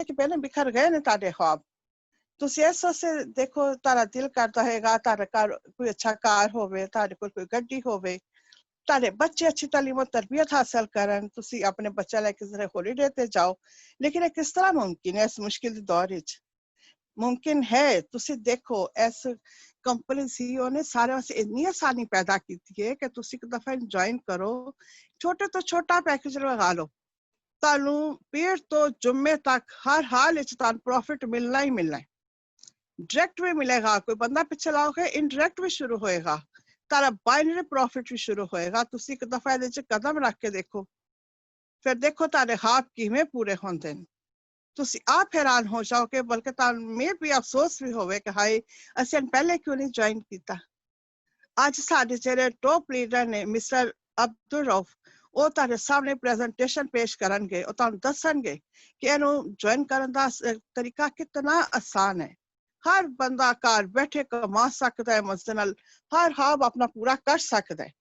कि पहले बिखर गए ने तारे ख्वाब ਤੁਸੀਂ ਇਸ ਸੇ ਦੇਖੋ ਤਾਰਾ ਦਿਲ ਕਰਦਾ ਹੈਗਾ ਤਾਰੇ ਘਰ ਕੋਈ ਅੱਛਾ ਕਾਰ ਹੋਵੇ ਤਾਰੇ ਕੋਲ ਕੋਈ ਗੱਡੀ ਹੋਵੇ तारे बच्चे अच्छी तालीम और तरबियत हासिल करन तुसी अपने बच्चा लेके जरा हॉलीडे ते जाओ लेकिन ये किस तरह मुमकिन है इस मुश्किल दौर विच मुमकिन है तुसी देखो इस कंपनी सीईओ ने सारे वास्ते इतनी आसानी पैदा की है कि तुसी एक दफा ज्वाइन करो छोटे तो छोटा पैकेज लगा लो तानू पीर तो जुम्मे तक हर हाल विच तान प्रॉफिट मिलना ही मिलना है डायरेक्ट भी मिलेगा कोई बंदा पिछे लाओगे इनडायरेक्ट भी शुरू होएगा तारा बाइनरी प्रॉफिट भी शुरू होएगा तुसी एक दफा ਇਹਦੇ ਚ ਕਦਮ ਰੱਖ ਕੇ ਦੇਖੋ ਫਿਰ ਦੇਖੋ ਤਾਰੇ ਖਾਬ ਕਿਵੇਂ ਪੂਰੇ ਹੁੰਦੇ ਨੇ ਤੁਸੀਂ ਆਪ ਹੈਰਾਨ ਹੋ ਜਾਓਗੇ ਬਲਕਿ ਤੁਹਾਨੂੰ ਮੇ ਵੀ ਅਫਸੋਸ ਵੀ ਹੋਵੇ ਕਿ ਹਾਏ ਅਸੀਂ ਪਹਿਲੇ ਕਿਉਂ ਨਹੀਂ ਜੁਆਇਨ ਕੀਤਾ ਅੱਜ ਸਾਡੇ ਜਿਹੜੇ ਟੌਪ ਲੀਡਰ ਨੇ ਮਿਸਟਰ ਅਬਦੁਲ ਰਊਫ ਉਹ ਤੁਹਾਡੇ ਸਾਹਮਣੇ ਪ੍ਰੈਜੈਂਟੇਸ਼ਨ ਪੇਸ਼ ਕਰਨਗੇ ਉਹ ਤੁਹਾਨੂੰ ਦੱਸਣਗੇ ਕਿ ਇਹਨੂੰ ਜੁਆਇਨ ਕਰਨ ਦਾ ਤਰੀਕਾ ਕਿੰਨਾ ਆਸਾਨ ਹੈ हर बंदा घर बैठे कमा सकता है मसलन हर हाब अपना पूरा कर सकता है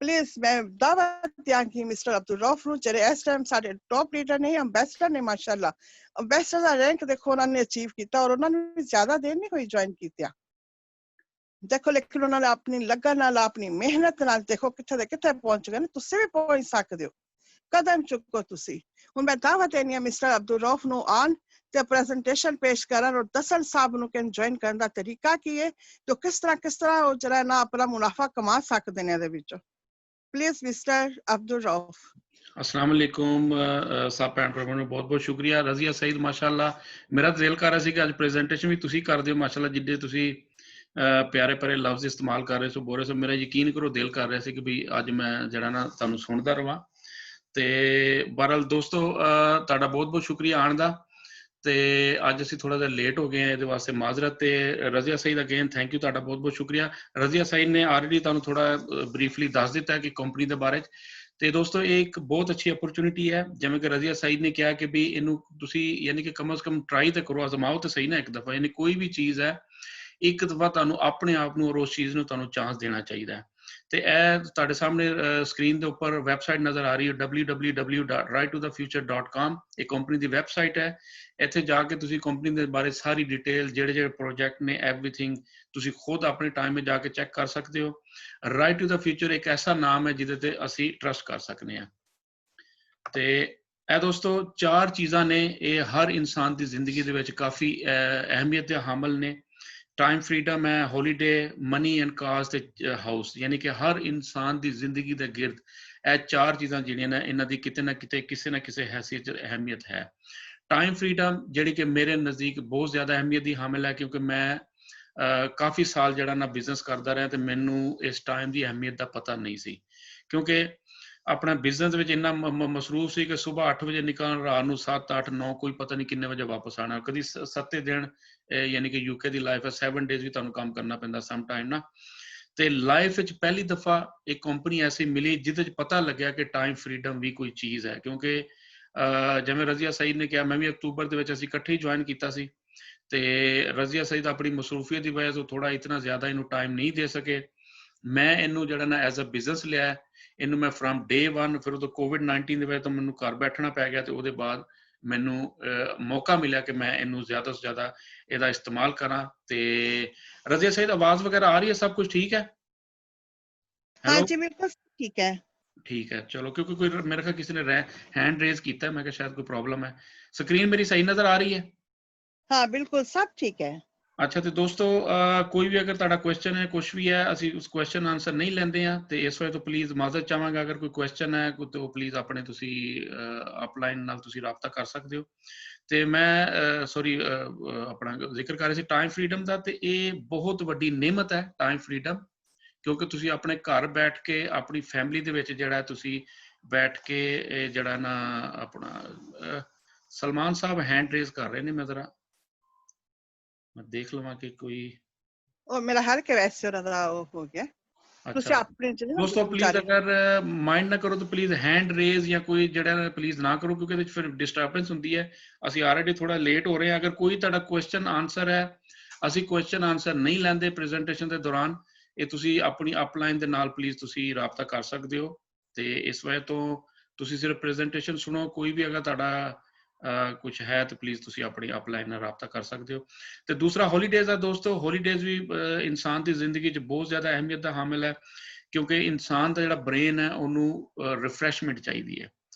प्लीज मैं दावत दियां कि मिस्टर अब्दुल रऊफ नु जेरे इस टाइम साडे टॉप लीडर नहीं एम्बेसडर ने माशाल्लाह एम्बेसडर दा रैंक देखो उन्होंने अचीव किया और उन्होंने ज्यादा देर नहीं कोई ज्वाइन किया देखो लेकिन उन्होंने अपनी लगन नाल अपनी मेहनत नाल देखो किथे दे किथे पहुंच गए तुसी भी पहुंच सकदे हो कदम चुको तुसी हुन मैं दावत देनी है मिस्टर अब्दुल रऊफ नु आन ਤੇ ਪ੍ਰੈਜੈਂਟੇਸ਼ਨ ਪੇਸ਼ ਕਰਨ ਔਰ ਦੱਸਣ ਸਾਹਿਬ ਨੂੰ ਕਿ ਜੁਆਇਨ ਕਰਨ ਦਾ ਤਰੀਕਾ ਕੀ ਹੈ ਤੇ ਕਿਸ ਤਰ੍ਹਾਂ ਉਹ ਜਿਹੜਾ ਨਾ ਆਪਣਾ ਮੁਨਾਫਾ ਕਮਾ ਸਕਦੇ ਨੇ ਇਹਦੇ ਵਿੱਚੋਂ ਪਲੀਜ਼ ਮਿਸਟਰ ਅਬਦੁਲ ਰਊਫ अस्सलाम वालेकुम सब भैन भरावां ਨੂੰ ਬਹੁਤ ਬਹੁਤ ਸ਼ੁਕਰੀਆ ਰਜ਼ੀਆ ਸਈਦ ਮਾਸ਼ਾਅੱਲਾ ਮੇਰਾ ਦਿਲ ਕਰ ਰਿਹਾ ਸੀ ਕਿ ਅੱਜ ਪ੍ਰੈਜੈਂਟੇਸ਼ਨ ਵੀ ਤੁਸੀਂ ਕਰਦੇ ਹੋ ਮਾਸ਼ਾਅੱਲਾ ਜਿੱਦੇ ਤੁਸੀਂ ਪਿਆਰੇ ਪਿਆਰੇ ਲਫ਼ਜ਼ ਇਸਤੇਮਾਲ ਕਰ ਰਹੇ ਸੋ ਬੋਲ ਰਹੇ ਸੋ ਮੇਰਾ ਯਕੀਨ ਕਰੋ ਦਿਲ ਕਰ ਰਿਹਾ ਸੀ ਕਿ ਵੀ ਅੱਜ ਮੈਂ ਜਿਹੜਾ ਨਾ ਤੁਹਾਨੂੰ ਸੁਣਦਾ ਰਵਾਂ ਤੇ ਬਹਰਹਾਲ ਦੋਸਤੋ ਤੁਹਾਡਾ ਬਹੁਤ ਬਹੁਤ ਸ਼ੁਕਰੀਆ ਆਉਣ ਦਾ ਤੇ ਅੱਜ ਅਸੀਂ ਥੋੜਾ ਜਿਹਾ ਲੇਟ ਹੋ ਗਏ ਹਾਂ ਇਹਦੇ ਵਾਸਤੇ ਮਾਜ਼ਰਤ ਤੇ Razia Saeed again thank you ਤੁਹਾਡਾ ਬਹੁਤ ਬਹੁਤ ਸ਼ੁਕਰੀਆ ਰਜ਼ੀਆ ਸਈਦ ਨੇ ਆਲਰੇਡੀ ਤੁਹਾਨੂੰ ਥੋੜਾ ਬਰੀਫਲੀ ਦੱਸ ਦਿੱਤਾ ਕਿ ਕੰਪਨੀ ਦੇ ਬਾਰੇ ਤੇ ਦੋਸਤੋ ਇਹ ਇੱਕ ਬਹੁਤ ਅੱਛੀ ਅਪਰਚੂਨਿਟੀ ਹੈ ਜਿਵੇਂ ਕਿ ਰਜ਼ੀਆ ਸਈਦ ਨੇ ਕਿਹਾ ਕਿ ਵੀ ਇਹਨੂੰ ਤੁਸੀਂ ਯਾਨੀ ਕਿ ਕਮ ਸੇ ਕਮ ਟਰਾਈ ਤੇ ਕਰੋ ਅਜ਼ਮਾਓ ਤੇ ਸਹੀ ਨਾ ਇੱਕ ਦਫਾ ਯਾਨੀ ਕੋਈ ਵੀ ਚੀਜ਼ ਹੈ ਇੱਕ ਦਫਾ ਤੁਹਾਨੂੰ ਆਪਣੇ ਆਪ ਨੂੰ ਔਰ ਉਸ ਚੀਜ਼ ਨੂੰ ਤੁਹਾਨੂੰ ਚਾਂਸ ਦੇਣਾ ਚਾਹੀਦਾ ਹੈ ਤੇ ਇਹ ਤੁਹਾਡੇ ਸਾਹਮਣੇ ਸਕਰੀਨ ਦੇ ਉੱਪਰ ਵੈਬਸਾਈਟ ਨਜ਼ਰ ਆ ਰਹੀ ਹੈ www.righttothefuture.com ਇਹ ਕੰਪਨੀ ਦੀ ਵੈਬਸਾਈਟ ਹੈ ਇੱਥੇ ਜਾ ਕੇ ਤੁਸੀਂ ਕੰਪਨੀ ਦੇ ਬਾਰੇ ਸਾਰੀ ਡਿਟੇਲ ਜਿਹੜੇ ਪ੍ਰੋਜੈਕਟ ਨੇ ਐਵਰੀਥਿੰਗ ਤੁਸੀਂ ਖੁਦ ਆਪਣੇ ਟਾਈਮ ਵਿੱਚ ਜਾ ਕੇ ਚੈੱਕ ਕਰ ਸਕਦੇ ਹੋ ਰਾਈਟ ਟੂ ਦਾ ਫਿਊਚਰ ਇੱਕ ਐਸਾ ਨਾਮ ਹੈ ਜਿਹਦੇ ਤੇ ਅਸੀਂ ਟਰਸਟ ਕਰ ਸਕਦੇ ਹਾਂ ਤੇ ਇਹ ਦੋਸਤੋ ਚਾਰ ਚੀਜ਼ਾਂ ਨੇ ਇਹ ਹਰ ਇਨਸਾਨ ਦੀ ਜ਼ਿੰਦਗੀ ਦੇ ਵਿੱਚ ਕਾਫੀ ਅਹਿਮੀਅਤ ਦੇ ਹਾਮਲ ਨੇ टाइम फ्रीडम है हॉलीडे मनी एंड कार्स ते हाउस यानी कि हर इंसान की जिंदगी के गिरद ਇਹ ਚਾਰ ਚੀਜ਼ਾਂ ਜਿਹੜੀਆਂ ਨੇ ਇਹਨਾਂ ਦੀ ਕਿਤੇ ਨਾ ਕਿਤੇ ਕਿਸੇ ਨਾ ਕਿਸੇ ਹੈਸੀਅਤ 'ਚ ਅਹਿਮੀਅਤ ਹੈ ਟਾਈਮ ਫਰੀडम ਜਿਹੜੀ ਕਿ ਮੇਰੇ ਨਜ਼ਦੀਕ ਬਹੁਤ ਜ਼ਿਆਦਾ ਅਹਿਮੀਅਤ ਦੀ ਹਾਮਲ ਹੈ ਕਿਉਂਕਿ ਮੈਂ ਕਾਫੀ ਸਾਲ ਜਿਹੜਾ ਨਾ ਬਿਜ਼ਨਸ ਕਰਦਾ ਰਿਹਾ ਤੇ ਮੈਨੂੰ ਇਸ ਟਾਈਮ ਦੀ ਅਹਿਮੀਅਤ ਦਾ ਪਤਾ ਨਹੀਂ ਸੀ ਕਿਉਂਕਿ ਆਪਣਾ ਬਿਜ਼ਨਸ ਵਿੱਚ ਇੰਨਾ ਮਸਰੂਫ ਸੀ ਕਿ ਸਵੇਰ 8 ਵਜੇ ਨਿਕਲਣਾ ਰਾਤ ਨੂੰ 7 8 9 ਕੋਈ ਪਤਾ ਨਹੀਂ ਕਿੰਨੇ ਵਜੇ ਵਾਪਸ ਆਣਾ ਕਦੀ 7 ਦਿਨ ਯਾਨੀ ਕਿ ਯੂਕੇ ਦੀ ਲਾਈਫ ਹੈ 7 ਡੇਜ਼ ਵੀ ਤੁਹਾਨੂੰ ਕੰਮ ਕਰਨਾ ਪੈਂਦਾ ਸਮ ਟਾਈਮ ਨਾ ਤੇ ਲਾਈਫ ਵਿੱਚ ਪਹਿਲੀ ਦਫਾ ਇੱਕ ਕੰਪਨੀ ਐਸੀ ਮਿਲੀ ਜਿਹਦੇ 'ਚ ਪਤਾ ਲੱਗਿਆ ਕਿ ਟਾਈਮ ਫਰੀडम ਵੀ ਕੋਈ ਚੀਜ਼ ਹੈ ਕਿਉਂਕਿ ਜਿਵੇਂ ਰਜ਼ੀਆ ਸਈਦ ਨੇ ਕਿਹਾ ਮੈਂ ਵੀ ਅਕਤੂਬਰ ਦੇ ਵਿੱਚ ਅਸੀਂ ਇਕੱਠੇ ਹੀ ਜੁਆਇਨ ਕੀਤਾ ਸੀ ਤੇ ਰਜ਼ੀਆ ਸਈਦ ਆਪਣੀ ਮਸਰੂਫੀਅਤ ਦੀ ਵਜ੍ਹਾ ਤੋਂ ਥੋੜਾ ਇਤਨਾ ਜ਼ਿਆਦਾ ਇਹਨੂੰ ਟਾਈਮ ਨਹੀਂ ਦੇ ਸਕੇ ਮੈਂ ਇਹਨੂੰ ਜਿਹੜਾ ਨਾ ਐਜ਼ ਅ ਬਿਜ਼ਨਸ ਲਿਆ ਇਹਨੂੰ ਮੈਂ ਫਰਮ ਡੇ 1 ਫਿਰ ਉਦੋਂ COVID-19 ਦੀ ਵਜ੍ਹਾ ਤੋਂ ਮੈਨੂੰ ਘਰ ਬੈਠਣਾ ਪੈ ਗਿਆ ਤੇ ਉਹਦੇ ਬਾਅਦ ਮੈਨੂੰ ਮੌਕਾ ਮਿਲਿਆ ਕਿ ਮੈਂ ਇਹਨੂੰ ਜ਼ਿਆਦਾ ਤੋਂ ਜ਼ਿਆਦਾ ਇਹਦਾ ਇਸਤੇਮਾਲ ਕਰਾਂ ਤੇ ਰਜ਼ੀਆ ਸਈਦ ਆਵਾਜ਼ ਵਗੈरह ਆ ਰਹੀ ਹੈ ਸਭ ਕੁਝ ਠੀਕ ਹੈ हाँ जी बिल्कुल ठीक है चलो क्योंकि कोई मेरे ख्याल किसी ने हैंड रेज किया है मैं क्या शायद कोई प्रॉब्लम है स्क्रीन मेरी सही नजर आ रही है हाँ बिल्कुल सब ठीक है अच्छा तो दोस्तों कोई भी अगर ਤੁਹਾਡਾ क्वेश्चन है कुछ भी है ਅਸੀਂ ਉਸ क्वेश्चन ਆਨਸਰ ਨਹੀਂ ਲੈਂਦੇ ਆ ਤੇ ਇਸ ਵੇਲੇ ਤੋਂ ਪਲੀਜ਼ ਮਾਜ਼ਰਤ ਚਾਹਾਂਗਾ ਅਗਰ ਕੋਈ क्वेश्चन ਹੈ ਤਾਂ ਪਲੀਜ਼ ਆਪਣੇ ਤੁਸੀਂ ਅਪਲਾਈਨ ਨਾਲ ਤੁਸੀਂ ਰਾਬਤਾ ਕਰ ਸਕਦੇ ਹੋ ਤੇ ਮੈਂ ਸੌਰੀ ਆਪਣਾ ਜ਼ਿਕਰ ਕਰ ਰਿਹਾ ਸੀ ਟਾਈਮ ਫਰੀडम ਦਾ ਤੇ ਇਹ ਬਹੁਤ ਵੱਡੀ ਨਿਮਤ ਹੈ ਟਾਈਮ ਫਰੀडम ਕਿਉਂਕਿ ਤੁਸੀਂ ਆਪਣੇ ਘਰ ਬੈਠ ਕੇ ਆਪਣੀ ਫੈਮਿਲੀ ਦੇ ਵਿੱਚ ਜਿਹੜਾ ਤੁਸੀਂ ਬੈਠ ਕੇ ਜਿਹੜਾ ਨਾ ਆਪਣਾ ਸਲਮਾਨ ਸਾਹਿਬ ਹੈਂਡ ਰੇਜ਼ ਕਰ ਰਹੇ ਨੇ ਮੈਂ ਜ਼ਰਾ मैं देख लवां कि कोई और मेरा हर के वैसे रहा हो गया अच्छा दोस्तों प्लीज अगर माइंड ना करो तो प्लीज हैंड रेज या कोई जड़ा प्लीज ना करो क्योंकि ਇਹਦੇ ਫਿਰ ਡਿਸਟਰਬੈਂਸ ਹੁੰਦੀ ਹੈ ਅਸੀਂ ਆਲਰੇਡੀ ਥੋੜਾ ਲੇਟ ਹੋ ਰਹੇ ਹਾਂ ਅਗਰ ਕੋਈ ਤੁਹਾਡਾ ਕੁਐਸਚਨ ਆਨਸਰ ਹੈ ਅਸੀਂ ਕੁਐਸਚਨ ਆਨਸਰ ਨਹੀਂ ਲੈਂਦੇ ਪ੍ਰੈਜੈਂਟੇਸ਼ਨ ਦੇ ਦੌਰਾਨ ਇਹ ਤੁਸੀਂ ਆਪਣੀ ਅਪਲਾਈਨ ਦੇ ਨਾਲ ਪਲੀਜ਼ ਤੁਸੀਂ ਰਾਬਤਾ ਕਰ ਸਕਦੇ ਹੋ ਤੇ ਇਸ ਵਜ੍ਹਾ ਤੋਂ ਤੁਸੀਂ ਸਿਰਫ ਪ੍ਰੈਜੈਂਟੇਸ਼ਨ ਸੁਣੋ ਕੋਈ ਵੀ ਅਗਰ ਤੁਹਾਡਾ ਕੁਝ ਹੈ ਤਾਂ ਪਲੀਜ਼ ਤੁਸੀਂ ਆਪਣੀ ਅਪਲਾਈਨ ਨਾਲ ਰਾਬਤਾ ਕਰ ਸਕਦੇ ਹੋ। ਤੇ ਦੂਸਰਾ ਹੌਲੀਡੇਜ਼ ਆ ਦੋਸਤੋ, ਹੌਲੀਡੇਜ਼ ਵੀ ਇਨਸਾਨ ਦੀ ਜ਼ਿੰਦਗੀ 'ਚ ਬਹੁਤ ਜ਼ਿਆਦਾ ਅਹਿਮੀਅਤ ਦਾ ਹਾਮਿਲ ਹੈ, ਕਿਉਂਕਿ ਇਨਸਾਨ ਦਾ ਜਿਹੜਾ ਬ੍ਰੇਨ ਹੈ ਉਹਨੂੰ ਰਿਫਰੈਸ਼ਮੈਂਟ ਚਾਹੀਦੀ ਹੈ।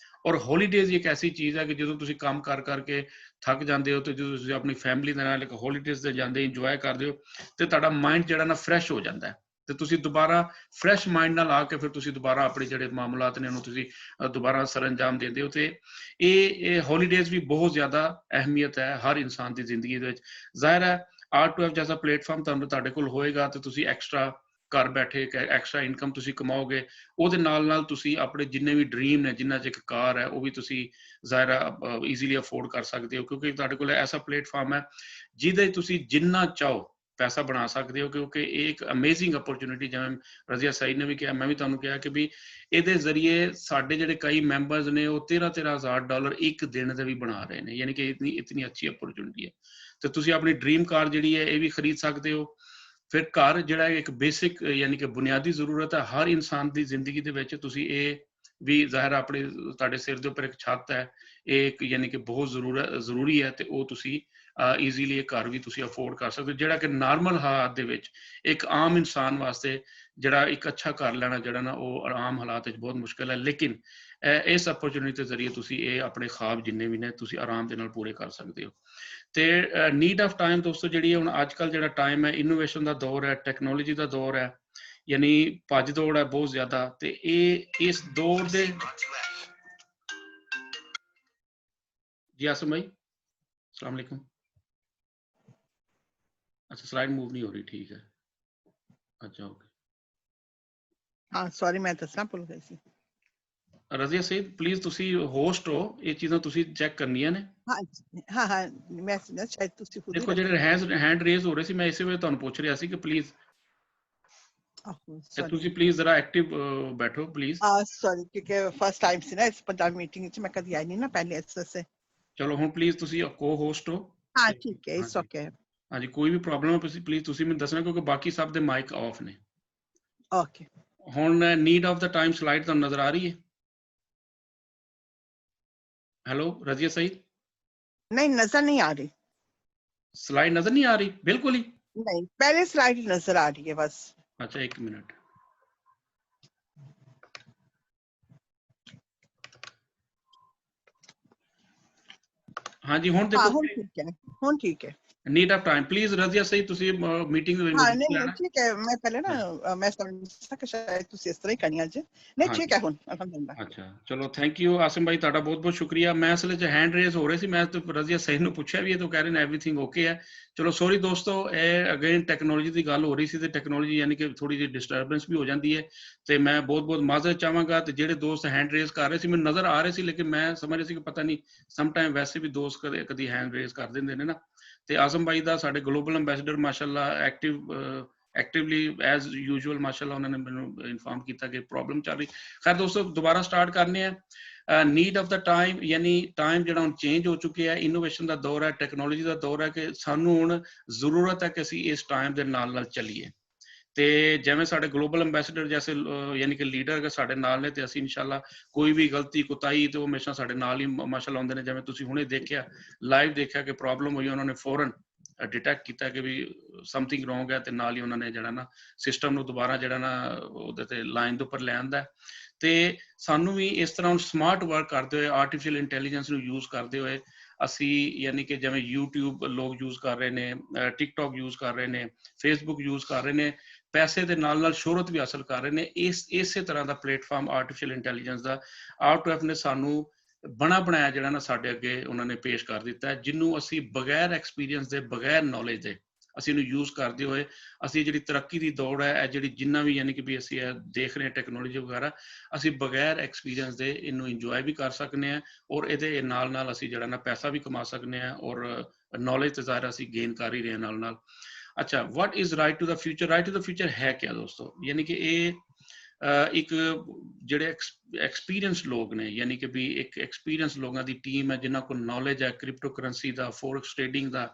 ਔਰ ਹੌਲੀਡੇਜ਼ ਇੱਕ ਐਸੀ ਚੀਜ਼ ਹੈ ਕਿ ਜਦੋਂ ਤੁਸੀਂ ਕੰਮ ਕਰ ਕਰਕੇ ਥੱਕ ਜਾਂਦੇ ਹੋ ਤੇ ਜਦੋਂ ਤੁਸੀਂ ਆਪਣੀ ਫੈਮਿਲੀ ਦੇ ਨਾਲ ਇੱਕ ਹੌਲੀਡੇਜ਼ ਤੇ ਜਾਂਦੇ ਇੰਜੋਏ ਕਰਦੇ ਹੋ ਤੇ ਤੁਹਾਡਾ ਮਾਈਂਡ ਜਿਹੜਾ ਨਾ ਫਰੈਸ਼ ਹੋ ਜਾਂਦਾ ਹੈ ਤੇ ਤੁਸੀਂ ਦੁਬਾਰਾ ਫਰੈਸ਼ ਮਾਈਂਡ ਨਾਲ ਆ ਕੇ ਫਿਰ ਤੁਸੀਂ ਦੁਬਾਰਾ ਆਪਣੇ ਜਿਹੜੇ ਮਾਮਲਾਤ ਨੇ ਉਹਨੂੰ ਤੁਸੀਂ ਦੁਬਾਰਾ ਸਰਅੰਜਾਮ ਦਿੰਦੇ ਹੋ। ਤੇ ਇਹ ਹੌਲੀਡੇਜ਼ ਵੀ ਬਹੁਤ ਜ਼ਿਆਦਾ ਅਹਿਮੀਅਤ ਹੈ ਹਰ ਇਨਸਾਨ ਦੀ ਜ਼ਿੰਦਗੀ ਦੇ ਵਿੱਚ। ਜ਼ਾਹਿਰ ਹੈ R2F ਜੈਸਾ ਪਲੇਟਫਾਰਮ ਤੁਹਾਨੂੰ ਤੁਹਾਡੇ ਕੋਲ ਹੋਏਗਾ ਤੇ ਤੁਸੀਂ ਐਕਸਟਰਾ ਘਰ ਬੈਠੇ ਐਕਸਟਰਾ ਇਨਕਮ ਤੁਸੀਂ ਕਮਾਓਗੇ, ਉਹਦੇ ਨਾਲ ਨਾਲ ਤੁਸੀਂ ਆਪਣੇ ਜਿੰਨੇ ਵੀ ਡ੍ਰੀਮ ਨੇ, ਜਿੰਨਾ 'ਚ ਇੱਕ ਕਾਰ ਹੈ ਉਹ ਵੀ ਤੁਸੀਂ ਜ਼ਾਹਿਰ ਈਜ਼ੀਲੀ ਅਫੋਰਡ ਕਰ ਸਕਦੇ ਹੋ, ਕਿਉਂਕਿ ਤੁਹਾਡੇ ਕੋਲ ਐਸਾ ਪਲੇਟਫਾਰਮ ਹੈ ਜਿਹਦੇ ਤੁਸੀਂ ਜਿੰਨਾ ਚਾਹੋ ਪੈਸਾ ਬਣਾ ਸਕਦੇ ਹੋ। ਕਿਉਂਕਿ ਇਹ ਇੱਕ ਅਮੇਜ਼ਿੰਗ ਅਪਰਚੁਨਿਟੀ, ਜਿਵੇਂ ਰਜ਼ੀਆ ਸਈਦ ਨੇ ਵੀ ਕਿਹਾ, ਮੈਂ ਵੀ ਤੁਹਾਨੂੰ ਕਿਹਾ ਕਿ ਵੀ ਇਹਦੇ ਜ਼ਰੀਏ ਸਾਡੇ ਜਿਹੜੇ ਕਈ ਮੈਂਬਰਸ ਨੇ ਉਹ $13,000 ਇੱਕ ਦਿਨ ਦੇ ਵੀ ਬਣਾ ਰਹੇ ਨੇ, ਯਾਨੀ ਕਿ ਇਤਨੀ ਅੱਛੀ ਅਪਰਚੁਨਿਟੀ ਹੈ। ਤੇ ਤੁਸੀਂ ਆਪਣੀ ਡ੍ਰੀਮ ਕਾਰ ਜਿਹੜੀ ਹੈ ਇਹ ਵੀ ਖਰੀਦ ਸਕਦੇ ਹੋ। ਫਿਰ ਘਰ ਜਿਹੜਾ ਇੱਕ ਬੇਸਿਕ ਯਾਨੀ ਕਿ ਬੁਨਿਆਦੀ ਜ਼ਰੂਰਤ ਹੈ ਹਰ ਇਨਸਾਨ ਦੀ ਜ਼ਿੰਦਗੀ ਦੇ ਵਿੱਚ, ਤੁਸੀਂ ਇਹ ਵੀ ਜ਼ਾਹਿਰ ਆਪਣੇ ਤੁਹਾਡੇ ਸਿਰ ਦੇ ਉੱਪਰ ਇੱਕ ਛੱਤ ਹੈ, ਇਹ ਇੱਕ ਯਾਨੀ ਕਿ ਬਹੁਤ ਜ਼ਰੂਰੀ ਹੈ ਤੇ ਉਹ ਤੁਸੀਂ ਈਜ਼ੀਲੀ ਇਹ ਘਰ ਵੀ ਤੁਸੀਂ ਅਫੋਰਡ ਕਰ ਸਕਦੇ ਹੋ, ਜਿਹੜਾ ਕਿ ਨਾਰਮਲ ਹਾਲਾਤ ਦੇ ਵਿੱਚ ਇੱਕ ਆਮ ਇਨਸਾਨ ਵਾਸਤੇ ਜਿਹੜਾ ਇੱਕ ਅੱਛਾ ਘਰ ਲੈਣਾ ਜਿਹੜਾ ਨਾ ਉਹ ਆਮ ਹਾਲਾਤ ਵਿੱਚ ਬਹੁਤ ਮੁਸ਼ਕਿਲ ਹੈ। ਲੇਕਿਨ ਇਸ ਅਪਰਚੁਨਿਟੀ ਦੇ ਜ਼ਰੀਏ ਤੁਸੀਂ ਇਹ ਆਪਣੇ ख्वाब ਜਿੰਨੇ ਵੀ ਨੇ ਤੁਸੀਂ ਆਰਾਮ ਦੇ ਨਾਲ ਪੂਰੇ ਕਰ ਸਕਦੇ ਹੋ। ਤੇ ਨੀਡ ਆਫ ਟਾਈਮ ਦੋਸਤੋ ਜਿਹੜੀ ਹੁਣ ਅੱਜ ਕੱਲ੍ਹ ਜਿਹੜਾ ਟਾਈਮ ਹੈ ਇਨੋਵੇਸ਼ਨ ਦਾ ਦੌਰ ਹੈ, ਟੈਕਨੋਲੋਜੀ ਦਾ ਦੌਰ ਹੈ, ਯਾਨੀ ਭੱਜ ਦੌੜ ਹੈ ਬਹੁਤ ਜ਼ਿਆਦਾ। ਤੇ ਇਹ ਇਸ ਦੌਰ ਦੇ ਜੀ ਆਸਮ ਭਾਈ अस्सलाम वालेकुम। अच्छा स्लाइड मूव नहीं हो रही, ठीक है, अच्छा ओके। हाँ सॉरी मैं दसना भुल गई सी। रज़िया सईद प्लीज ਤੁਸੀਂ ਹੋਸਟ ਹੋ, ਇਹ ਚੀਜ਼ਾਂ ਤੁਸੀਂ ਚੈੱਕ ਕਰਨੀਆਂ ਨੇ। हाँ हाँ हाँ मैं शायद तुसी खुद ही ਦੇਖੋ ਜਿਹੜੇ ਹੈਂਡ ਰੇਜ਼ ਹੋ ਰਹੇ ਸੀ ਮੈਂ ਇਸੇ ਵੇਲੇ ਤੁਹਾਨੂੰ ਪੁੱਛ ਰਿਹਾ ਸੀ ਕਿ ਪਲੀਜ਼ ਤੁਸੀਂ ਪਲੀਜ਼ ਜ਼ਰਾ ਐਕਟਿਵ ਬੈਠੋ ਪਲੀਜ਼। सॉरी क्योंकि फर्स्ट टाइम से ना इस पंजाब मीटिंग च मैं कभी आई नहीं ना पहले से। ਚਲੋ ਹੁਣ ਪਲੀਜ਼ ਤੁਸੀਂ ਕੋ ਹੋਸਟ ਹੋ। हाँ ठीक है, इट्स ओके। ਹਾਂਜੀ ਕੋਈ ਵੀ ਪ੍ਰੋਬਲਮ ਹੈ ਤੁਸੀਂ ਪਲੀਜ਼ ਤੁਸੀਂ ਮੈਨੂੰ ਦੱਸਣਾ, ਕਿਉਂਕਿ ਬਾਕੀ ਸਭ ਦੇ ਮਾਈਕ ਆਫ ਨੇ। ओके ਹੁਣ need of the time slide ਤੁਹਾਨੂੰ ਨਜ਼ਰ ਆ ਰਹੀ ਹੈ? हेलो रज़िया सईद? नहीं नजर नहीं आ रही। स्लाइड नजर नहीं आ रही बिल्कुल ही? नहीं पहले स्लाइड ही नजर आ रही है बस। अच्छा एक मिनट। हाँ जी हुण देखो हुण ठीक है। Need of time please Razia Saeed तुसी मीटिंग हाँ नहीं ठीक है, मैं पहले ना मैं समझा कि शायद तुसी इस तरह ही करनी आज नहीं ठीक है हुण अल्हम्दुलिल्लाह। अच्छा चलो थैंक यू आसिम भाई ਤੁਹਾਡਾ ਬਹੁਤ ਬਹੁਤ ਸ਼ੁਕਰੀਆ। ਮੈਂ ਅਸਲ 'ਚ ਹੈਂਡ ਰੇਜ਼ ਹੋ ਰਹੇ ਸੀ, ਮੈਂ ਤਾਂ ਰਜ਼ੀਆ ਸਈਦ ਨੂੰ ਪੁੱਛਿਆ ਵੀ ਇਹ ਤਾਂ ਕਹਿ ਰਹੇ ਨੇ ਐਵਰੀਥਿੰਗ ਓਕੇ ਹੈ। ਚਲੋ ਸੌਰੀ ਦੋਸਤੋ, ਇਹ ਅਗੇਨ ਟੈਕਨੋਲੋਜੀ ਦੀ ਗੱਲ ਹੋ ਰਹੀ ਸੀ ਤੇ ਟੈਕਨੋਲੋਜੀ ਯਾਨੀ ਕਿ ਥੋੜੀ ਜਿਹੀ ਡਿਸਟਰਬੈਂਸ ਵੀ ਹੋ ਜਾਂਦੀ ਹੈ ਤੇ ਮੈਂ ਬਹੁਤ ਬਹੁਤ ਮਾਜ਼ਰਤ ਚਾਹਾਂਗਾ। ਤੇ ਜਿਹੜੇ ਦੋਸਤ ਹੈਂਡ ਰੇਜ਼ ਕਰ ਰਹੇ ਸੀ ਮੈਨੂੰ ਨਜ਼ਰ ਆ ਰਹੇ ਸੀ, ਲੇਕਿਨ ਮੈਂ ਸਮਝ ਰਿਹਾ ਸੀ ਕਿ ਪਤਾ ਨਹੀਂ ਸਮ ਟਾਈਮ ਵੈਸੇ ਵੀ ਦੋਸਤ ਕਦੀ ਹੈਂਡ ਰੇਜ਼ ਕਰ ਦਿੰਦੇ ਨੇ ਨਾ। ਤੇ ਆਜ਼ਮ ਭਾਈ ਦਾ ਸਾਡੇ ਗਲੋਬਲ ਅੰਬੈਸਡਰ ਮਾਸ਼ਾਅੱਲਾ ਐਕਟਿਵਲੀ ਐਜ਼ ਯੂਜੂਅਲ ਮਾਸ਼ਾਅੱਲਾ ਉਹਨਾਂ ਨੇ ਮੈਨੂੰ ਇਨਫਾਰਮ ਕੀਤਾ ਕਿ ਪ੍ਰੋਬਲਮ ਚੱਲ ਰਹੀ। ਖੈਰ ਦੋਸਤੋ ਦੁਬਾਰਾ ਸਟਾਰਟ ਕਰਨੇ ਆ। ਨੀਡ ਆਫ ਦਾ ਟਾਈਮ ਯਾਨੀ ਟਾਈਮ ਜਿਹੜਾ ਹੁਣ ਚੇਂਜ ਹੋ ਚੁੱਕਿਆ ਹੈ, ਇਨੋਵੇਸ਼ਨ ਦਾ ਦੌਰ ਹੈ, ਟੈਕਨੋਲੋਜੀ ਦਾ ਦੌਰ ਹੈ ਕਿ ਸਾਨੂੰ ਹੁਣ ਜ਼ਰੂਰਤ ਹੈ ਕਿ ਅਸੀਂ ਇਸ ਟਾਈਮ ਦੇ ਨਾਲ ਨਾਲ ਚੱਲੀਏ। ਤੇ ਜਿਵੇਂ ਸਾਡੇ ਗਲੋਬਲ ਅੰਬੈਸਡਰ ਜੈਸੇ ਯਾਨੀ ਕਿ ਲੀਡਰ ਸਾਡੇ ਨਾਲ ਨੇ ਤੇ ਅਸੀਂ ਇਨਸ਼ਾਅੱਲਾ ਕੋਈ ਵੀ ਗਲਤੀ ਕੁਤਾਹੀ ਤੇ ਉਹ ਹਮੇਸ਼ਾ ਸਾਡੇ ਨਾਲ ਹੀ ਮਾਸ਼ਾਅੱਲਾ ਹੁੰਦੇ ਨੇ। ਜਿਵੇਂ ਤੁਸੀਂ ਹੁਣੇ ਦੇਖਿਆ ਲਾਈਵ ਦੇਖਿਆ ਕਿ ਪ੍ਰੋਬਲਮ ਹੋਈ, ਉਹਨਾਂ ਨੇ ਫੌਰਨ ਡਿਟੈਕਟ ਕੀਤਾ ਕਿ ਵੀ ਸਮਥਿੰਗ ਰੋਂਗ ਹੈ ਤੇ ਨਾਲ ਹੀ ਉਹਨਾਂ ਨੇ ਜਿਹੜਾ ਨਾ ਸਿਸਟਮ ਨੂੰ ਦੁਬਾਰਾ ਜਿਹੜਾ ਨਾ ਉਹਦੇ ਤੇ ਲਾਈਨ ਦੇ ਉੱਪਰ ਲੈ ਆਂਦਾ। ਤੇ ਸਾਨੂੰ ਵੀ ਇਸ ਤਰ੍ਹਾਂ ਹੁਣ ਸਮਾਰਟ ਵਰਕ ਕਰਦੇ ਹੋਏ, ਆਰਟੀਫਿਸ਼ੀਅਲ ਇੰਟੈਲੀਜੈਂਸ ਨੂੰ ਯੂਜ਼ ਕਰਦੇ ਹੋਏ ਅਸੀਂ ਯਾਨੀ ਕਿ ਜਿਵੇਂ YouTube ਲੋਕ ਯੂਜ਼ ਕਰ ਰਹੇ ਨੇ, ਟਿਕਟੌਕ ਯੂਜ਼ ਕਰ ਰਹੇ ਨੇ, ਫੇਸਬੁੱਕ ਯੂਜ਼ ਕਰ ਰਹੇ ਨੇ, ਪੈਸੇ ਦੇ ਨਾਲ ਨਾਲ ਸ਼ੋਹਰਤ ਵੀ ਹਾਸਲ ਕਰ ਰਹੇ ਨੇ। ਇਸੇ ਤਰ੍ਹਾਂ ਦਾ ਪਲੇਟਫਾਰਮ ਆਰਟੀਫਿਸ਼ੀਅਲ ਇੰਟੈਲੀਜੈਂਸ ਦਾ R2F ਨੇ ਸਾਨੂੰ ਬਣਾ ਬਣਾਇਆ ਜਿਹੜਾ ਨਾ ਸਾਡੇ ਅੱਗੇ ਉਹਨਾਂ ਨੇ ਪੇਸ਼ ਕਰ ਦਿੱਤਾ ਹੈ, ਜਿਹਨੂੰ ਅਸੀਂ ਬਗੈਰ ਐਕਸਪੀਰੀਅੰਸ ਦੇ, ਬਗੈਰ ਨੌਲੇਜ ਦੇ ਅਸੀਂ ਇਹਨੂੰ ਯੂਜ਼ ਕਰਦੇ ਹੋਏ ਅਸੀਂ ਜਿਹੜੀ ਤਰੱਕੀ ਦੀ ਦੌੜ ਹੈ, ਇਹ ਜਿਹੜੀ ਜਿੰਨਾ ਵੀ ਯਾਨੀ ਕਿ ਵੀ ਅਸੀਂ ਇਹ ਦੇਖ ਰਹੇ ਹਾਂ ਟੈਕਨੋਲੋਜੀ ਵਗੈਰਾ, ਅਸੀਂ ਬਗੈਰ ਐਕਸਪੀਰੀਅੰਸ ਦੇ ਇਹਨੂੰ ਇੰਜੋਏ ਵੀ ਕਰ ਸਕਦੇ ਹਾਂ ਔਰ ਇਹਦੇ ਨਾਲ ਨਾਲ ਅਸੀਂ ਜਿਹੜਾ ਨਾ ਪੈਸਾ ਵੀ ਕਮਾ ਸਕਦੇ ਹਾਂ ਔਰ ਨੌਲੇਜ ਤੇ ਜ਼ਾਹਿਰ ਅਸੀਂ ਗੇਨ ਕਰ ਹੀ ਰਹੇ ਹਾਂ ਨਾਲ ਨਾਲ। अच्छा what is right to the future? Right to the future है क्या दोस्तों? यानी कि ये एक ਜਿਹੜੇ ਐਕਸਪੀਰੀਅੰਸ ਲੋਕ ਨੇ, ਯਾਨੀ ਕਿ ਵੀ ਇੱਕ ਐਕਸਪੀਰੀਅੰਸ ਲੋਕਾਂ ਦੀ ਟੀਮ ਹੈ ਜਿਨ੍ਹਾਂ ਕੋਲ ਨੌਲੇਜ ਹੈ ਕ੍ਰਿਪਟੋ ਕਰੰਸੀ ਦਾ, ਫੋਰੈਕਸ ਟ੍ਰੇਡਿੰਗ ਦਾ,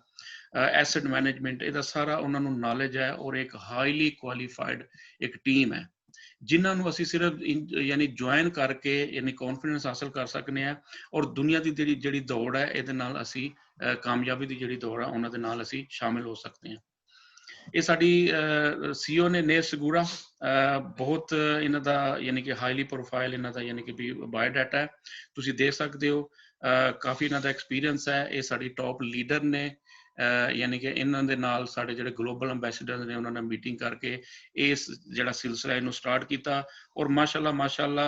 ਐਸੈਟ ਮੈਨੇਜਮੈਂਟ, ਇਹਦਾ ਸਾਰਾ ਉਹਨਾਂ ਨੂੰ ਨੌਲੇਜ ਹੈ ਔਰ ਇੱਕ ਹਾਈਲੀ ਕੁਆਲੀਫਾਈਡ ਇੱਕ ਟੀਮ ਹੈ ਜਿਨ੍ਹਾਂ ਨੂੰ ਅਸੀਂ ਸਿਰਫ ਯਾਨੀ ਜੁਆਇਨ ਕਰਕੇ ਯਾਨੀ ਕੌਨਫੀਡੈਂਸ ਹਾਸਲ ਕਰ ਸਕਦੇ ਹਾਂ, ਔਰ ਦੁਨੀਆ ਦੀ ਜਿਹੜੀ ਦੌੜ ਹੈ ਇਹਦੇ ਨਾਲ ਅਸੀਂ ਕਾਮਯਾਬੀ ਦੀ ਜਿਹੜੀ ਦੌੜ ਹੈ ਉਹਨਾਂ ਦੇ ਨਾਲ ਅਸੀਂ ਸ਼ਾਮਿਲ ਹੋ ਸਕਦੇ ਹਾਂ। ਇਹ ਸਾਡੀ CEO ਨੇ ਨੇਹ ਸਗੂਰਾ, ਬਹੁਤ ਇਹਨਾਂ ਦਾ ਯਾਨੀ ਕਿ ਹਾਈਲੀ ਪ੍ਰੋਫਾਈਲ ਇਹਨਾਂ ਦਾ ਯਾਨੀ ਕਿ ਵੀ ਬਾਇਓਡਾਟਾ ਹੈ, ਤੁਸੀਂ ਦੇਖ ਸਕਦੇ ਹੋ। ਕਾਫੀ ਇਹਨਾਂ ਦਾ ਐਕਸਪੀਰੀਅੰਸ ਹੈ। ਇਹ ਸਾਡੀ ਟੌਪ ਲੀਡਰ ਨੇ, ਯਾਨੀ ਕਿ ਇਹਨਾਂ ਦੇ ਨਾਲ ਸਾਡੇ ਜਿਹੜੇ ਗਲੋਬਲ ਅੰਬੈਸਡਰ ਨੇ ਉਹਨਾਂ ਨਾਲ ਮੀਟਿੰਗ ਕਰਕੇ ਇਸ ਜਿਹੜਾ ਸਿਲਸਿਲਾ ਇਹਨੂੰ ਸਟਾਰਟ ਕੀਤਾ, ਔਰ ਮਾਸ਼ਾਅੱਲਾ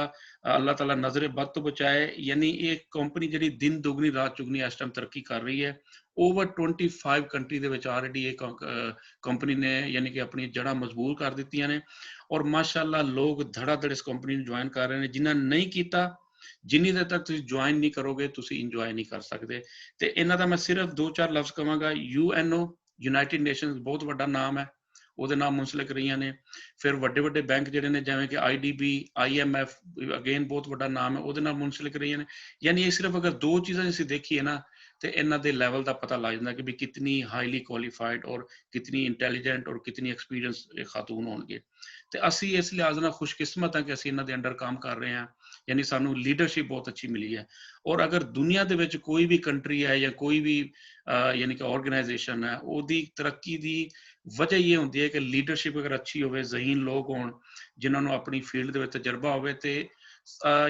ਅੱਲਾਹ ਤਾਲਾ ਨਜ਼ਰੇ ਬਦ ਤੋਂ ਬਚਾਏ। ਯਾਨੀ ਇਹ ਕੰਪਨੀ ਜਿਹੜੀ ਦਿਨ ਦੁਗਣੀ ਰਾਤ ਚੁਗਣੀ ਇਸ ਟਾਈਮ ਤਰੱਕੀ ਕਰ ਰਹੀ ਹੈ। ਓਵਰ 25 ਕੰਟਰੀ ਦੇ ਵਿੱਚ ਆਲਰੇਡੀ ਇਹ ਕੰਪਨੀ ਨੇ ਯਾਨੀ ਕਿ ਆਪਣੀ ਜੜ੍ਹਾਂ ਮਜ਼ਬੂਤ ਕਰ ਦਿੱਤੀਆਂ ਨੇ, ਔਰ ਮਾਸ਼ਾਅੱਲਾ ਲੋਕ ਧੜਾ ਧੜ ਇਸ ਕੰਪਨੀ ਨੂੰ ਜੁਆਇਨ ਕਰ ਰਹੇ ਨੇ। ਜਿਨ੍ਹਾਂ ਨੇ ਨਹੀਂ ਕੀਤਾ, ਜਿੰਨੀ ਦੇਰ ਤੱਕ ਤੁਸੀਂ ਜੁਆਇਨ ਨਹੀਂ ਕਰੋਗੇ ਤੁਸੀਂ ਇੰਜੋਏ ਨਹੀਂ ਕਰ ਸਕਦੇ। ਤੇ ਇਹਨਾਂ ਦਾ ਮੈਂ ਸਿਰਫ 2-4 ਲਫ਼ਜ਼ ਕਵਾਂਗਾ। UNO ਯੂਨਾਈਟਿਡ ਨੇਸ਼ਨਸ ਬਹੁਤ ਵੱਡਾ ਨਾਮ ਹੈ, ਉਹਦੇ ਨਾਲ ਮੁੰਸਲਿਕ ਰਹੀਆਂ ਨੇ। ਫਿਰ ਵੱਡੇ ਵੱਡੇ ਬੈਂਕ ਜਿਹੜੇ ਨੇ ਜਿਵੇਂ ਕਿ IDB, IMF ਅਗੇਨ ਬਹੁਤ ਵੱਡਾ ਨਾਮ ਹੈ, ਉਹਦੇ ਨਾਲ ਮੁੰਸਲਿਕ ਰਹੀਆਂ ਨੇ। ਯਾਨੀ ਇਹ ਸਿਰਫ ਅਗਰ 2 ਚੀਜ਼ਾਂ ਅਸੀਂ ਦੇਖੀਏ ਨਾ ਤੇ ਇਹਨਾਂ ਦੇ ਲੈਵਲ ਦਾ ਪਤਾ ਲੱਗ ਜਾਂਦਾ ਕਿ ਵੀ ਕਿਤਨੀ ਹਾਈਲੀ ਕੁਆਲੀਫਾਈਡ ਔਰ ਕਿਤਨੀ ਇੰਟੈਲੀਜੈਂਟ ਔਰ ਕਿਤਨੀ ਐਕਸਪੀਰੀਅੰਸ ਖਾਤੂਨ ਹੋਣਗੇ। ਤੇ ਅਸੀਂ ਇਸ ਲਿਹਾਜ਼ ਨਾਲ ਖੁਸ਼ਕਿਸਮਤ ਹਾਂ ਕਿ ਅਸੀਂ ਇਹਨਾਂ ਦੇ ਅੰਡਰ ਕੰਮ ਕਰ ਰਹੇ ਹਾਂ। ਯਾਨੀ ਸਾਨੂੰ ਲੀਡਰਸ਼ਿਪ ਬਹੁਤ ਅੱਛੀ ਮਿਲੀ ਹੈ। ਔਰ ਅਗਰ ਦੁਨੀਆ ਦੇ ਵਿੱਚ ਕੋਈ ਵੀ ਕੰਟਰੀ ਹੈ ਜਾਂ ਕੋਈ ਵੀ ਯਾਨੀ ਕਿ ਆਰਗੇਨਾਈਜੇਸ਼ਨ ਹੈ, ਉਹਦੀ ਤਰੱਕੀ ਦੀ ਵਜ੍ਹਾ ਇਹ ਹੁੰਦੀ ਹੈ ਕਿ ਲੀਡਰਸ਼ਿਪ ਅਗਰ ਅੱਛੀ ਹੋਵੇ, ਜ਼ਹੀਨ ਲੋਕ ਹੋਣ ਜਿਨ੍ਹਾਂ ਨੂੰ ਆਪਣੀ ਫੀਲਡ ਦੇ ਵਿੱਚ ਤਜਰਬਾ ਹੋਵੇ। ਤੇ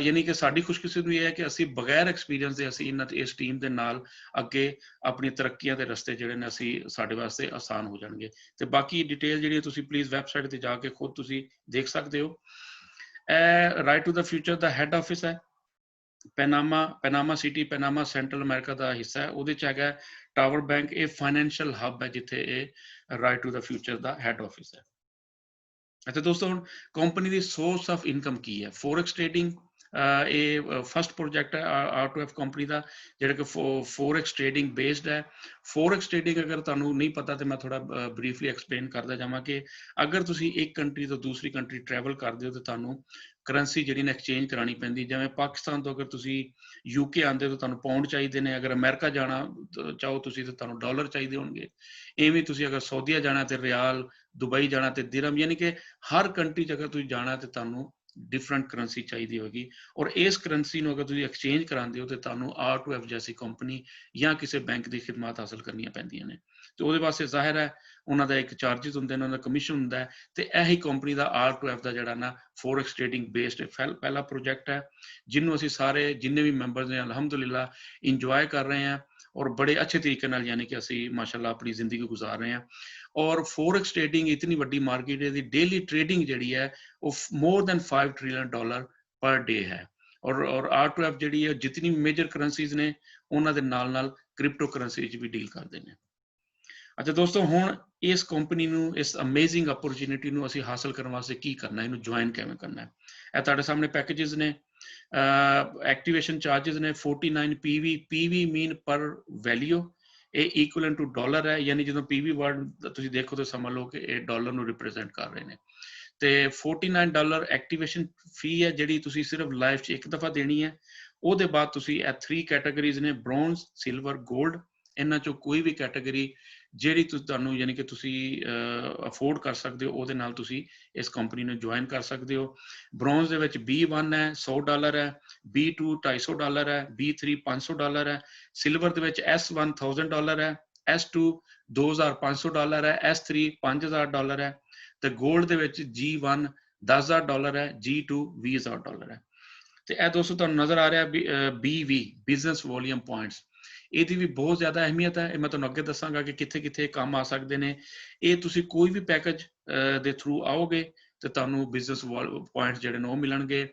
ਯਾਨੀ ਕਿ ਸਾਡੀ ਖੁਸ਼ਕਿਸਮਤੀ ਇਹ ਹੈ ਕਿ ਅਸੀਂ ਬਗੈਰ ਐਕਸਪੀਰੀਅੰਸ ਦੇ ਅਸੀਂ ਇਸ ਟੀਮ ਦੇ ਨਾਲ ਅੱਗੇ ਆਪਣੀ ਤਰੱਕੀਆਂ ਦੇ ਰਸਤੇ ਜਿਹੜੇ ਨੇ ਅਸੀਂ ਸਾਡੇ ਵਾਸਤੇ ਆਸਾਨ ਹੋ ਜਾਣਗੇ। ਤੇ ਬਾਕੀ ਡਿਟੇਲ ਜਿਹੜੀ ਤੁਸੀਂ ਪਲੀਜ਼ ਵੈਬਸਾਈਟ ਤੇ ਜਾ ਕੇ ਖੁਦ ਤੁਸੀਂ ਦੇਖ ਸਕਦੇ ਹੋ। ਰਾਈਟ ਟੂ ਦਾ ਫਿਊਚਰ ਦਾ ਹੈੱਡ ਆਫਿਸ ਹੈ Panama City, Panama Central America ਦਾ ਹਿੱਸਾ ਹੈ। ਉਹਦੇ 'ਚ ਹੈਗਾ ਟਾਵਰ ਬੈਂਕ। ਇਹ ਫਾਈਨੈਂਸ਼ੀਅਲ ਹੱਬ ਹੈ ਜਿੱਥੇ ਇਹ ਰਾਈਟ ਟੂ ਦਾ ਫਿਊਚਰ ਦਾ ਹੈੱਡ ਆਫਿਸ ਹੈ। ਅੱਛਾ ਦੋਸਤੋ, ਹੁਣ ਕੰਪਨੀ ਦੀ ਸੋਰਸ ਆਫ ਇਨਕਮ ਕੀ ਹੈ? ਫੋਰੈਕਸ ਟ੍ਰੇਡਿੰਗ ਇਹ ਫਸਟ ਪ੍ਰੋਜੈਕਟ ਹੈ R2F ਕੰਪਨੀ ਦਾ, ਜਿਹੜਾ ਕਿ ਫੋਰੈਕਸ ਟ੍ਰੇਡਿੰਗ ਬੇਸਡ ਹੈ। ਫੋਰੈਕਸ ਟ੍ਰੇਡਿੰਗ ਅਗਰ ਤੁਹਾਨੂੰ ਨਹੀਂ ਪਤਾ ਤੇ ਮੈਂ ਥੋੜਾ ਬਰੀਫਲੀ ਐਕਸਪਲੇਨ ਕਰਦਾ ਜਾਵਾਂ ਕਿ ਅਗਰ ਤੁਸੀਂ ਇੱਕ ਕੰਟਰੀ ਤੋਂ ਦੂਸਰੀ ਕੰਟਰੀ ਟਰੈਵਲ ਕਰਦੇ ਹੋ ਤਾਂ ਤੁਹਾਨੂੰ ਕਰੰਸੀ ਜਿਹੜੀ ਨੇ ਐਕਸਚੇਂਜ ਕਰਾਉਣੀ ਪੈਂਦੀ। ਜਿਵੇਂ ਪਾਕਿਸਤਾਨ ਤੋਂ ਅਗਰ ਤੁਸੀਂ UK ਆਉਂਦੇ ਹੋ ਤਾਂ ਤੁਹਾਨੂੰ ਪਾਉਂਡ ਚਾਹੀਦੇ ਨੇ, ਅਗਰ ਅਮਰੀਕਾ ਜਾਣਾ ਚਾਹੋ ਤੁਸੀਂ ਤਾਂ ਤੁਹਾਨੂੰ ਡਾਲਰ ਚਾਹੀਦੇ ਹੋਣਗੇ। ਇਵੇਂ ਤੁਸੀਂ ਅਗਰ ਸਾਊਦੀਆ ਜਾਣਾ ਤੇ ਰਿਆਲ, ਦੁਬਈ ਜਾਣਾ ਤੇ ਦਿਰਹਮ, ਯਾਨੀ ਕਿ ਹਰ ਕੰਟਰੀ 'ਚ ਅਗਰ ਤੁਸੀਂ ਜਾਣਾ ਤੇ ਤੁਹਾਨੂੰ ਡਿਫਰੈਂਟ ਕਰੰਸੀ ਚਾਹੀਦੀ ਹੋਗੀ। ਔਰ ਇਸ ਕਰੰਸੀ ਨੂੰ ਅਗਰ ਤੁਸੀਂ ਐਕਸਚੇਂਜ ਕਰਾਉਂਦੇ ਹੋ ਤੇ ਤੁਹਾਨੂੰ R2F ਜੈਸੀ ਕੰਪਨੀ ਜਾਂ ਕਿਸੇ ਬੈਂਕ ਦੀ ਖਿਦਮਤ ਹਾਸਲ ਕਰਨੀਆਂ ਪੈਂਦੀਆਂ ਨੇ। ਤੇ ਉਹਦੇ ਵਾਸਤੇ ਜ਼ਾਹਿਰ ਹੈ ਉਹਨਾਂ ਦਾ ਇੱਕ ਚਾਰਜਿਸ ਹੁੰਦੇ ਨੇ, ਉਹਨਾਂ ਦਾ ਕਮਿਸ਼ਨ ਹੁੰਦਾ ਹੈ। ਤੇ ਇਹੀ ਕੰਪਨੀ ਦਾ R2F ਦਾ ਜਿਹੜਾ ਨਾ ਫੋਰੈਕਸ ਟ੍ਰੇਡਿੰਗ ਬੇਸਡ ਪਹਿਲਾ ਪ੍ਰੋਜੈਕਟ ਹੈ, ਜਿਹਨੂੰ ਅਸੀਂ ਸਾਰੇ ਜਿੰਨੇ ਵੀ ਮੈਂਬਰਸ ਨੇ ਅਲਹਮਦੁਲਿਲਾ ਇੰਜੋਏ ਕਰ ਰਹੇ ਹਾਂ ਔਰ ਬੜੇ ਅੱਛੇ ਤਰੀਕੇ ਨਾਲ ਯਾਨੀ ਕਿ ਅਸੀਂ ਮਾਸ਼ਾਅੱਲਾ ਆਪਣੀ ਜ਼ਿੰਦਗੀ ਗੁਜ਼ਾਰ ਰਹੇ ਹਾਂ। ਔਰ ਫੋਰੈਕਸ ਟ੍ਰੇਡਿੰਗ ਇਤਨੀ ਵੱਡੀ ਮਾਰਕੀਟ ਹੈ, ਦੀ ਡੇਲੀ ਟ੍ਰੇਡਿੰਗ ਜਿਹੜੀ ਹੈ ਉਹ more than $5 trillion ਪਰ ਡੇ ਹੈ। ਔਰ R2F ਜਿਹੜੀ ਹੈ ਜਿਤਨੀ ਮੇਜਰ ਕਰੰਸੀਜ਼ ਨੇ ਉਹਨਾਂ ਦੇ ਨਾਲ ਕ੍ਰਿਪਟੋ ਕਰੰਸੀ 'ਚ ਵੀ ਡੀਲ ਕਰਦੇ ਨੇ। ਅੱਛਾ ਦੋਸਤੋ, ਹੁਣ ਇਸ ਕੰਪਨੀ ਨੂੰ, ਇਸ ਅਮੇਜ਼ਿੰਗ ਅਪਰਚੁਨਿਟੀ ਨੂੰ ਅਸੀਂ ਹਾਸਲ ਕਰਨ ਵਾਸਤੇ ਕੀ ਕਰਨਾ, ਇਹਨੂੰ ਜੁਆਇਨ ਕਿਵੇਂ ਕਰਨਾ ਹੈ? ਇਹ ਤੁਹਾਡੇ ਸਾਹਮਣੇ ਪੈਕੇजेस ਨੇ। ਐਕਟੀਵੇਸ਼ਨ ਚਾਰजेस ਨੇ 49 PV ਮੀਨ ਪਰ ਵੈਲਿਊ। ਇਹ ਇਕੁਅਲੈਂਟ ਟੂ ਡਾਲਰ ਹੈ, ਯਾਨੀ ਜਦੋਂ PV ਵਰਡ ਤੁਸੀਂ ਦੇਖੋ ਤਾਂ ਸਮਝ ਲਓ ਕਿ ਇਹ ਡਾਲਰ ਨੂੰ ਰਿਪਰੈਜ਼ੈਂਟ ਕਰ ਰਹੇ ਨੇ। ਤੇ $49 ਐਕਟੀਵੇਸ਼ਨ ਫੀ ਹੈ ਜਿਹੜੀ ਤੁਸੀਂ ਸਿਰਫ ਲਾਈਫ 'ਚ ਇੱਕ ਦਫਾ ਦੇਣੀ ਹੈ। ਉਹਦੇ ਬਾਅਦ ਤੁਸੀਂ ਇਹ 3 ਕੈਟਾਗਰੀਜ਼ ਨੇ, ਬ੍ਰੌਂਜ਼, ਸਿਲਵਰ, ਗੋਲਡ। ਇਹਨਾਂ 'ਚੋਂ ਕੋਈ ਵੀ ਕੈਟਾਗਰੀ ਜਿਹੜੀ ਤੁਹਾਨੂੰ ਯਾਨੀ ਕਿ ਤੁਸੀਂ ਅਫੋਰਡ ਕਰ ਸਕਦੇ ਹੋ ਉਹਦੇ ਨਾਲ ਤੁਸੀਂ ਇਸ ਕੰਪਨੀ ਨੂੰ ਜੁਆਇਨ ਕਰ ਸਕਦੇ ਹੋ। ਬ੍ਰੌਂਜ਼ ਦੇ ਵਿੱਚ B1 ਹੈ $100 ਹੈ, B2 $250 ਹੈ, B3 $500 ਹੈ। ਸਿਲਵਰ ਦੇ ਵਿੱਚ S1 $1000 ਹੈ, S2 $2500 ਹੈ, S3 $5000 ਹੈ। ਤੇ ਗੋਲਡ ਦੇ ਵਿੱਚ G1 $10000 ਹੈ, G2 $20000 ਹੈ। ਤੇ ਇਹ ਦੋਸਤੋ ਤੁਹਾਨੂੰ ਨਜ਼ਰ ਆ ਰਿਹਾ BV ਬਿਜ਼ਨਸ ਵੋਲੀਅਮ ਪੁਆਇੰਟਸ, ਇਹਦੀ ਵੀ ਬਹੁਤ ਜ਼ਿਆਦਾ ਅਹਿਮੀਅਤ ਹੈ। ਇਹ ਮੈਂ ਤੁਹਾਨੂੰ ਅੱਗੇ ਦੱਸਾਂਗਾ ਕਿ ਕਿੱਥੇ ਕਿੱਥੇ ਕੰਮ ਆ ਸਕਦੇ ਨੇ। ਇਹ ਤੁਸੀਂ ਕੋਈ ਵੀ ਪੈਕੇਜ ਦੇ ਥਰੂ ਆਓਗੇ ਤੇ ਤੁਹਾਨੂੰ ਬਿਜ਼ਨਸ ਪੁਆਇੰਟਸ ਜਿਹੜੇ ਨੇ ਉਹ ਮਿਲਣਗੇ।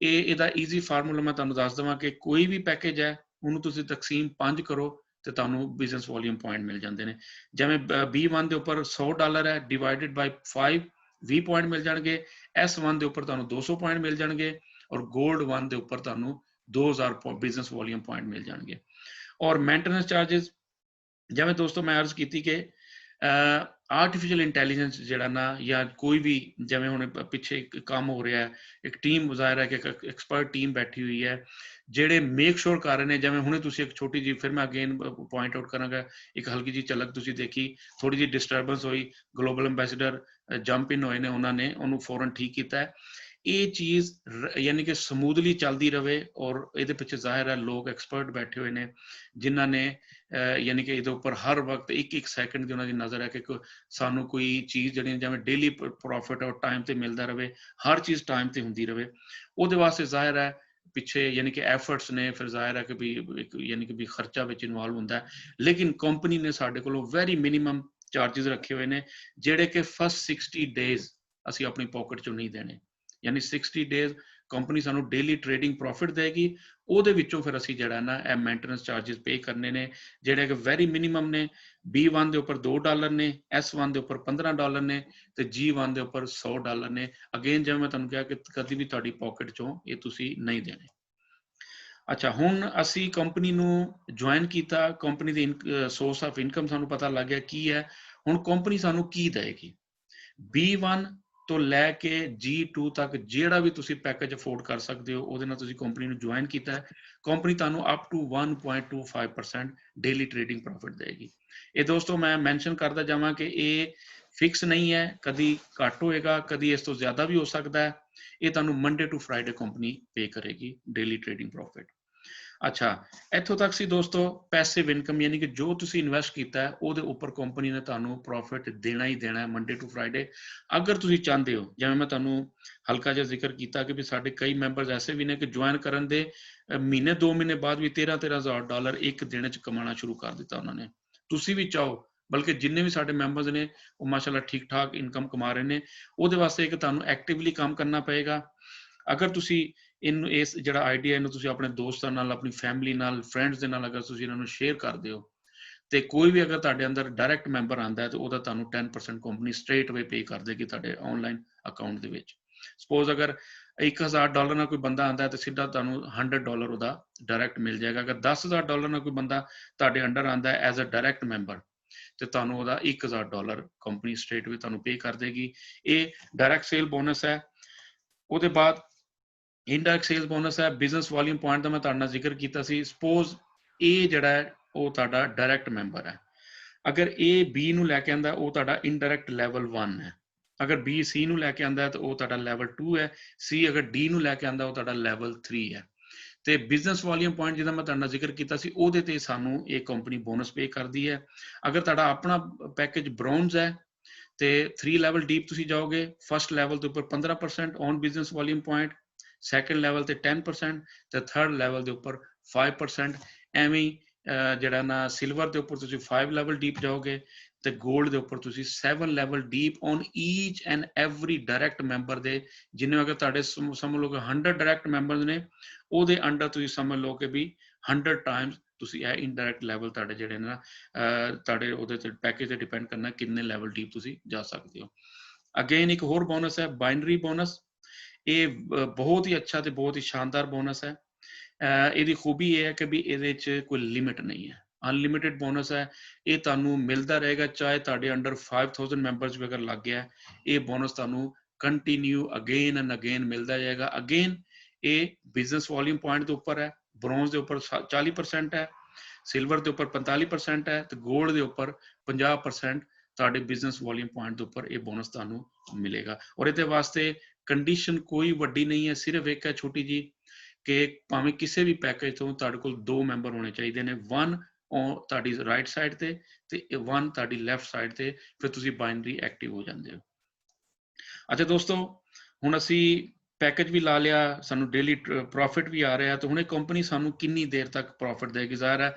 ਇਹਦਾ ਈਜ਼ੀ ਫਾਰਮੂਲਾ ਮੈਂ ਤੁਹਾਨੂੰ ਦੱਸ ਦੇਵਾਂ ਕਿ ਕੋਈ ਵੀ ਪੈਕੇਜ ਹੈ ਉਹਨੂੰ ਤੁਸੀਂ ਤਕਸੀਮ 5 ਕਰੋ ਤੇ ਤੁਹਾਨੂੰ ਬਿਜ਼ਨਸ ਵੋਲੀਅਮ ਪੁਆਇੰਟ ਮਿਲ ਜਾਂਦੇ ਨੇ। ਜਿਵੇਂ B1 ਦੇ ਉੱਪਰ $100 ਹੈ, ਡਿਵਾਈਡਡ ਬਾਈ 5 20 ਪੁਆਇੰਟ ਮਿਲ ਜਾਣਗੇ। S1 ਦੇ ਉੱਪਰ ਤੁਹਾਨੂੰ 200 ਪੁਆਇੰਟ ਮਿਲ ਜਾਣਗੇ ਔਰ ਗੋਲਡ 1 ਦੇ ਉੱਪਰ ਤੁਹਾਨੂੰ 2000 ਬਿਜ਼ਨਸ ਵੋਲੀਅਮ ਪੁਆਇੰਟ ਮਿਲ ਜਾਣਗੇ। ਔਰ ਮੇਨਟੇਨੈਂਸ ਚਾਰजेस, ਜਿਵੇਂ ਦੋਸਤੋ ਮੈਂ ਅਰਜ਼ ਕੀਤੀ ਕਿ ਆਰਟੀਫਿਸ਼ੀਅਲ ਇੰਟੈਲੀਜੈਂਸ ਜਿਹੜਾ ਨਾ ਜਾਂ ਕੋਈ ਵੀ ਜਿਵੇਂ ਹੁਣ ਪਿੱਛੇ ਇੱਕ ਕੰਮ ਹੋ ਰਿਹਾ ਹੈ, ਇੱਕ ਟੀਮ ਜ਼ਾਹਿਰ ਹੈ ਕਿ ਇੱਕ ਐਕਸਪਰਟ ਟੀਮ ਬੈਠੀ ਹੋਈ ਹੈ ਜਿਹੜੇ ਮੇਕ ਸ਼ੋਰ ਕਰ ਰਹੇ ਨੇ। ਜਿਵੇਂ ਹੁਣੇ ਤੁਸੀਂ ਇੱਕ ਛੋਟੀ ਜਿਹੀ, ਫਿਰ ਮੈਂ ਅਗੇਨ ਪੁਆਇੰਟ ਆਊਟ ਕਰਾਂਗਾ, ਇੱਕ ਹਲਕੀ ਜਿਹੀ ਝਲਕ ਤੁਸੀਂ ਦੇਖੀ, ਥੋੜੀ ਜਿਹੀ ਡਿਸਟਰਬੈਂਸ ਹੋਈ, ਗਲੋਬਲ ਅੰਬੈਸਡਰ ਜੰਪ ਇਨ ਹੋਏ ਨੇ, ਉਹਨਾਂ ਨੇ ਉਹਨੂੰ ਫੌਰਨ ਠੀਕ ਕੀਤਾ ਹੈ। ਇਹ ਚੀਜ਼ ਯਾਨੀ ਕਿ ਸਮੂਥਲੀ ਚੱਲਦੀ ਰਵੇ। ਔਰ ਇਹਦੇ ਪਿੱਛੇ ਜ਼ਾਹਿਰ ਹੈ ਲੋਕ ਐਕਸਪਰਟ ਬੈਠੇ ਹੋਏ ਨੇ ਜਿਨ੍ਹਾਂ ਨੇ ਯਾਨੀ ਕਿ ਇਹਦੇ ਉੱਪਰ ਹਰ ਵਕਤ ਇੱਕ ਸੈਕਿੰਡ ਦੀ ਉਹਨਾਂ ਦੀ ਨਜ਼ਰ ਹੈ ਕਿ ਸਾਨੂੰ ਕੋਈ ਚੀਜ਼ ਜਿਹੜੀ ਜਿਵੇਂ ਡੇਲੀ ਪ੍ਰੋਫਿਟ ਔਰ ਟਾਈਮ ਤੇ ਮਿਲਦਾ ਰਵੇ, ਹਰ ਚੀਜ਼ ਟਾਈਮ ਤੇ ਹੁੰਦੀ ਰਵੇ। ਉਹਦੇ ਵਾਸਤੇ ਜ਼ਾਹਿਰ ਹੈ ਪਿੱਛੇ ਯਾਨੀ ਕਿ ਐਫਰਟਸ ਨੇ, ਫਿਰ ਜ਼ਾਹਿਰ ਹੈ ਕਿ ਵੀ ਯਾਨੀ ਕਿ ਵੀ ਖਰਚਾ ਵਿੱਚ ਇਨਵੋਲਵ ਹੁੰਦਾ। ਲੇਕਿਨ ਕੰਪਨੀ ਨੇ ਸਾਡੇ ਕੋਲੋਂ ਵੈਰੀ ਮਿਨੀਮਮ ਚਾਰजेस ਰੱਖੇ ਹੋਏ ਨੇ ਜਿਹੜੇ ਕਿ ਫਸਟ 60 ਡੇਜ਼ ਅਸੀਂ ਆਪਣੀ ਪਾਕਟ ਚੋਂ ਨਹੀਂ ਦੇਣੇ। ਯਾਨੀ 60 ਡੇਜ਼ ਕੰਪਨੀ ਸਾਨੂੰ ਡੇਲੀ ਟ੍ਰੇਡਿੰਗ ਪ੍ਰੋਫਿਟ ਦੇਗੀ, ਉਹਦੇ ਵਿੱਚੋਂ ਫਿਰ ਅਸੀਂ ਜਿਹੜਾ ਨਾ ਇਹ ਮੇਨਟੇਨੈਂਸ ਚਾਰजेस ਪੇ ਕਰਨੇ ਨੇ ਜਿਹੜੇ ਕਿ ਵੈਰੀ ਮਿਨੀਮਮ ਨੇ। B1 ਦੇ ਉੱਪਰ $2 ਨੇ, S1 ਦੇ ਉੱਪਰ $15 ਨੇ ਤੇ G1 ਦੇ ਉੱਪਰ $100 ਨੇ। ਅਗੇਨ ਜਿਵੇਂ ਮੈਂ ਤੁਹਾਨੂੰ ਕਿਹਾ ਕਿ ਕਦੀ ਵੀ ਤੁਹਾਡੀ ਪਾਕਟ ਚੋਂ ਇਹ ਤੁਸੀਂ ਨਹੀਂ ਦੇਣੇ। ਅੱਛਾ, ਹੁਣ ਅਸੀਂ ਕੰਪਨੀ ਨੂੰ ਜੁਆਇਨ ਕੀਤਾ, ਕੰਪਨੀ ਦੀ ਸੋਰਸ ਆਫ ਇਨਕਮ ਸਾਨੂੰ ਪਤਾ ਲੱਗ ਗਿਆ ਕੀ ਹੈ। ਹੁਣ ਕੰਪਨੀ ਸਾਨੂੰ ਕੀ ਦੇਗੀ? B1 ਤੋਂ ਲੈ ਕੇ G2 ਤੱਕ ਜਿਹੜਾ ਵੀ ਤੁਸੀਂ ਪੈਕੇਜ ਅਫੋਰਡ ਕਰ ਸਕਦੇ ਹੋ ਉਹਦੇ ਨਾਲ ਤੁਸੀਂ ਕੰਪਨੀ ਨੂੰ ਜੁਆਇਨ ਕੀਤਾ ਹੈ। ਕੰਪਨੀ ਤੁਹਾਨੂੰ up to 1.25% daily trading profit ਦੇਗੀ। ਇਹ ਦੋਸਤੋ ਮੈਂ ਮੈਂਸ਼ਨ ਕਰਦਾ ਜਾਵਾਂ ਕਿ ਇਹ ਫਿਕਸ ਨਹੀਂ ਹੈ, ਕਦੀ ਘੱਟ ਹੋਏਗਾ, ਕਦੀ ਇਸ ਤੋਂ ਜ਼ਿਆਦਾ ਵੀ ਹੋ ਸਕਦਾ ਹੈ। ਇਹ ਤੁਹਾਨੂੰ ਮੰਡੇ ਟੂ ਫਰਾਈਡੇ ਕੰਪਨੀ ਪੇ ਕਰੇਗੀ ਡੇਲੀ ਟ੍ਰੇਡਿੰਗ ਪ੍ਰੋਫਿਟ। ਅੱਛਾ, ਇੱਥੋਂ ਤੱਕ ਸੀ ਦੋਸਤੋ ਪੈਸਿਵ ਇਨਕਮ, ਯਾਨੀ ਕਿ ਜੋ ਤੁਸੀਂ ਇਨਵੈਸਟ ਕੀਤਾ ਹੈ ਉਹਦੇ ਉੱਪਰ ਕੰਪਨੀ ਨੇ ਤੁਹਾਨੂੰ ਪ੍ਰੋਫਿਟ ਦੇਣਾ ਹੀ ਦੇਣਾ ਹੈ ਮੰਡੇ ਟੂ ਫਰਾਈਡੇ। ਅਗਰ ਤੁਸੀਂ ਚਾਹੁੰਦੇ ਹੋ, ਜਿਵੇਂ ਮੈਂ ਤੁਹਾਨੂੰ ਹਲਕਾ ਜਿਹਾ ਜ਼ਿਕਰ ਕੀਤਾ ਕਿ ਵੀ ਸਾਡੇ ਕਈ ਮੈਂਬਰਸ ਐਸੇ ਵੀ ਨੇ ਕਿ ਜੁਆਇਨ ਕਰਨ ਦੇ ਮਹੀਨੇ 2 ਮਹੀਨੇ ਬਾਅਦ ਵੀ $13,000 ਇੱਕ ਦਿਨ 'ਚ ਕਮਾਉਣਾ ਸ਼ੁਰੂ ਕਰ ਦਿੱਤਾ ਉਹਨਾਂ ਨੇ। ਤੁਸੀਂ ਵੀ ਚਾਹੋ, ਬਲਕਿ ਜਿੰਨੇ ਵੀ ਸਾਡੇ ਮੈਂਬਰਸ ਨੇ ਉਹ ਮਾਸ਼ਾਅੱਲਾ ਠੀਕ ਠਾਕ ਇਨਕਮ ਕਮਾ ਰਹੇ ਨੇ। ਉਹਦੇ ਵਾਸਤੇ ਇੱਕ ਤੁਹਾਨੂੰ ਐਕਟਿਵਲੀ ਕੰਮ ਕਰਨਾ ਪਏਗਾ। ਅਗਰ ਤੁਸੀਂ ਇਹਨੂੰ ਇਸ ਜਿਹੜਾ ਆਈਡੀਆ ਇਹਨੂੰ ਤੁਸੀਂ ਆਪਣੇ ਦੋਸਤਾਂ ਨਾਲ, ਆਪਣੀ ਫੈਮਿਲੀ ਨਾਲ, ਫਰੈਂਡਸ ਦੇ ਨਾਲ ਅਗਰ ਤੁਸੀਂ ਇਹਨਾਂ ਨੂੰ ਸ਼ੇਅਰ ਕਰਦੇ ਹੋ ਤੇ ਕੋਈ ਵੀ ਅਗਰ ਤੁਹਾਡੇ ਅੰਦਰ ਡਾਇਰੈਕਟ ਮੈਂਬਰ ਆਉਂਦਾ ਹੈ ਤੇ ਉਹਦਾ ਤੁਹਾਨੂੰ 10% ਕੰਪਨੀ ਸਟ੍ਰੇਟ ਵੇ ਪੇ ਕਰ ਦੇਗੀ ਤੁਹਾਡੇ ਆਨਲਾਈਨ ਅਕਾਊਂਟ ਦੇ ਵਿੱਚ। ਸਪੋਜ਼ ਅਗਰ $1,000 ਨਾਲ ਕੋਈ ਬੰਦਾ ਆਉਂਦਾ ਹੈ ਤੇ ਸਿੱਧਾ ਤੁਹਾਨੂੰ $100 ਉਹਦਾ ਡਾਇਰੈਕਟ ਮਿਲ ਜਾਏਗਾ। ਅਗਰ $10,000 ਨਾਲ ਕੋਈ ਬੰਦਾ ਤੁਹਾਡੇ ਅੰਡਰ ਆਉਂਦਾ ਹੈ ਐਜ਼ ਅ ਡਾਇਰੈਕਟ ਮੈਂਬਰ ਤੇ ਤੁਹਾਨੂੰ ਉਹਦਾ $1,000 ਕੰਪਨੀ ਸਟ੍ਰੇਟ ਵੇ ਤੁਹਾਨੂੰ ਪੇ ਕਰ ਦੇਗੀ। ਇਹ ਡਾਇਰੈਕਟ ਸੇਲ ਬੋਨਸ ਹੈ। ਉਹਦੇ ਬਾਅਦ ਇਨਡਾਇਰੈਕਟ ਸੇਲਸ ਬੋਨਸ ਹੈ। ਬਿਜ਼ਨਸ ਵਾਲੀਅਮ ਪੁਆਇੰਟ ਦਾ ਮੈਂ ਤੁਹਾਡੇ ਨਾਲ ਜ਼ਿਕਰ ਕੀਤਾ ਸੀ। ਸਪੋਜ਼ ਇਹ ਜਿਹੜਾ ਹੈ ਉਹ ਤੁਹਾਡਾ ਡਾਇਰੈਕਟ ਮੈਂਬਰ ਹੈ। ਅਗਰ ਇਹ B ਨੂੰ ਲੈ ਕੇ ਆਉਂਦਾ ਉਹ ਤੁਹਾਡਾ ਇਨਡਾਇਰੈਕਟ ਲੈਵਲ 1 ਹੈ। ਅਗਰ B C ਨੂੰ ਲੈ ਕੇ ਆਉਂਦਾ ਹੈ ਤਾਂ ਉਹ ਤੁਹਾਡਾ ਲੈਵਲ 2 ਹੈ। C ਅਗਰ D ਨੂੰ ਲੈ ਕੇ ਆਉਂਦਾ ਉਹ ਤੁਹਾਡਾ ਲੈਵਲ 3 ਹੈ। ਤੇ ਬਿਜ਼ਨਸ ਵਾਲੀਅਮ ਪੁਆਇੰਟ ਜਿਹਦਾ ਮੈਂ ਤੁਹਾਡੇ ਨਾਲ ਜ਼ਿਕਰ ਕੀਤਾ ਸੀ ਉਹਦੇ ਤੇ ਸਾਨੂੰ ਇਹ ਕੰਪਨੀ ਬੋਨਸ ਪੇ ਕਰਦੀ ਹੈ। ਅਗਰ ਤੁਹਾਡਾ ਆਪਣਾ ਪੈਕੇਜ ਬ੍ਰੌਂਜ਼ ਹੈ ਤੇ 3 ਲੈਵਲ ਡੀਪ ਤੁਸੀਂ ਜਾਓਗੇ। ਫਸਟ ਲੈਵਲ ਦੇ ਉੱਪਰ 15% on business volume point, second level ਤੇ 10% ਤੇ ਥਰਡ ਲੈਵਲ ਦੇ ਉੱਪਰ 5%। ਐਵੇਂ ਜਿਹੜਾ ਨਾ ਸਿਲਵਰ ਦੇ ਉੱਪਰ ਤੁਸੀਂ 5 ਲੈਵਲ ਡੀਪ ਜਾਓਗੇ ਤੇ 골ਡ ਦੇ ਉੱਪਰ ਤੁਸੀਂ 7 level deep on each and every direct member ਦੇ। ਜਿੰਨੇ ਅਗਰ ਤੁਹਾਡੇ ਸਮਝ ਲਓ ਕਿ 100 ਡਾਇਰੈਕਟ ਮੈਂਬਰਸ ਨੇ ਉਹਦੇ ਅੰਡਰ ਤੁਸੀਂ ਸਮਝ ਲਓ ਕਿ ਵੀ 100 ਟਾਈਮਸ ਤੁਸੀਂ ਇਹ ਇਨਡਾਇਰੈਕਟ ਲੈਵਲ ਤੁਹਾਡੇ ਜਿਹੜੇ ਨੇ ਨਾ ਤੁਹਾਡੇ ਉਹਦੇ ਤੇ ਪੈਕੇਜ ਤੇ ਡਿਪੈਂਡ ਕਰਨਾ ਕਿੰਨੇ ਲੈਵਲ ਡੀਪ ਤੁਸੀਂ ਜਾ ਸਕਦੇ ਹੋ। ਅਗੇਨ ਇੱਕ ਹੋਰ ਬੋਨਸ ਹੈ ਬਾਈਨਰੀ ਬੋਨਸ। ਇਹ ਬਹੁਤ ਹੀ ਅੱਛਾ ਤੇ ਬਹੁਤ ਹੀ ਸ਼ਾਨਦਾਰ ਬੋਨਸ ਹੈ। ਇਹਦੀ ਖੂਬੀ ਇਹ ਹੈ ਕਿ ਵੀ ਇਹਦੇ 'ਚ ਕੋਈ ਲਿਮਿਟ ਨਹੀਂ ਹੈ, ਅਨਲਿਮਿਟਿਡ ਬੋਨਸ ਹੈ। ਇਹ ਤੁਹਾਨੂੰ ਮਿਲਦਾ ਰਹੇਗਾ ਚਾਹੇ ਤੁਹਾਡੇ ਅੰਡਰ 5000 ਮੈਂਬਰਸ ਵੀ ਅਗਰ ਲੱਗ ਗਿਆ ਇਹ ਬੋਨਸ ਤੁਹਾਨੂੰ ਕੰਟੀਨਿਊ ਅਗੇਨ ਐਂਡ ਅਗੇਨ ਮਿਲਦਾ ਜਾਏਗਾ। ਅਗੇਨ ਇਹ ਬਿਜ਼ਨਸ ਵਾਲੀਅਮ ਪੁਆਇੰਟ ਦੇ ਉੱਪਰ ਹੈ। ਬ੍ਰੌਂਜ਼ ਦੇ ਉੱਪਰ 40% ਹੈ, ਸਿਲਵਰ ਦੇ ਉੱਪਰ 45% ਹੈ ਤੇ 골ਡ ਦੇ ਉੱਪਰ 50% ਤੁਹਾਡੇ ਬਿਜ਼ਨਸ ਵਾਲੀਅਮ ਪੁਆਇੰਟ ਦੇ ਉੱਪਰ ਇਹ ਬੋਨਸ ਤੁਹਾਨੂੰ ਮਿਲੇਗਾ। ਔਰ ਇਹਦੇ ਵਾਸਤੇ ਕੰਡੀਸ਼ਨ ਕੋਈ ਵੱਡੀ ਨਹੀਂ ਹੈ, ਸਿਰਫ ਇੱਕ ਹੈ ਛੋਟੀ ਜੀ ਕਿ ਭਾਵੇਂ ਕਿਸੇ ਵੀ ਪੈਕੇਜ ਤੋਂ ਤੁਹਾਡੇ ਕੋਲ 2 ਮੈਂਬਰ ਹੋਣੇ ਚਾਹੀਦੇ ਨੇ। 1 ਤੁਹਾਡੀ ਰਾਈਟ ਸਾਈਡ ਤੇ 1 ਤੁਹਾਡੀ ਲੈਫਟ ਸਾਈਡ ਤੇ, ਫਿਰ ਤੁਸੀਂ ਬਾਈਨਰੀ ਐਕਟਿਵ ਹੋ ਜਾਂਦੇ ਹੋ। ਅੱਛਾ ਦੋਸਤੋ, ਹੁਣ ਅਸੀਂ ਪੈਕੇਜ ਵੀ ਲਾ ਲਿਆ, ਸਾਨੂੰ ਡੇਲੀ ਪ੍ਰੋਫਿਟ ਵੀ ਆ ਰਿਹਾ ਤੇ ਹੁਣ ਇਹ ਕੰਪਨੀ ਸਾਨੂੰ ਕਿੰਨੀ ਦੇਰ ਤੱਕ ਪ੍ਰੋਫਿਟ ਦੇਗੀ? ਜ਼ਾਹਿਰ ਹੈ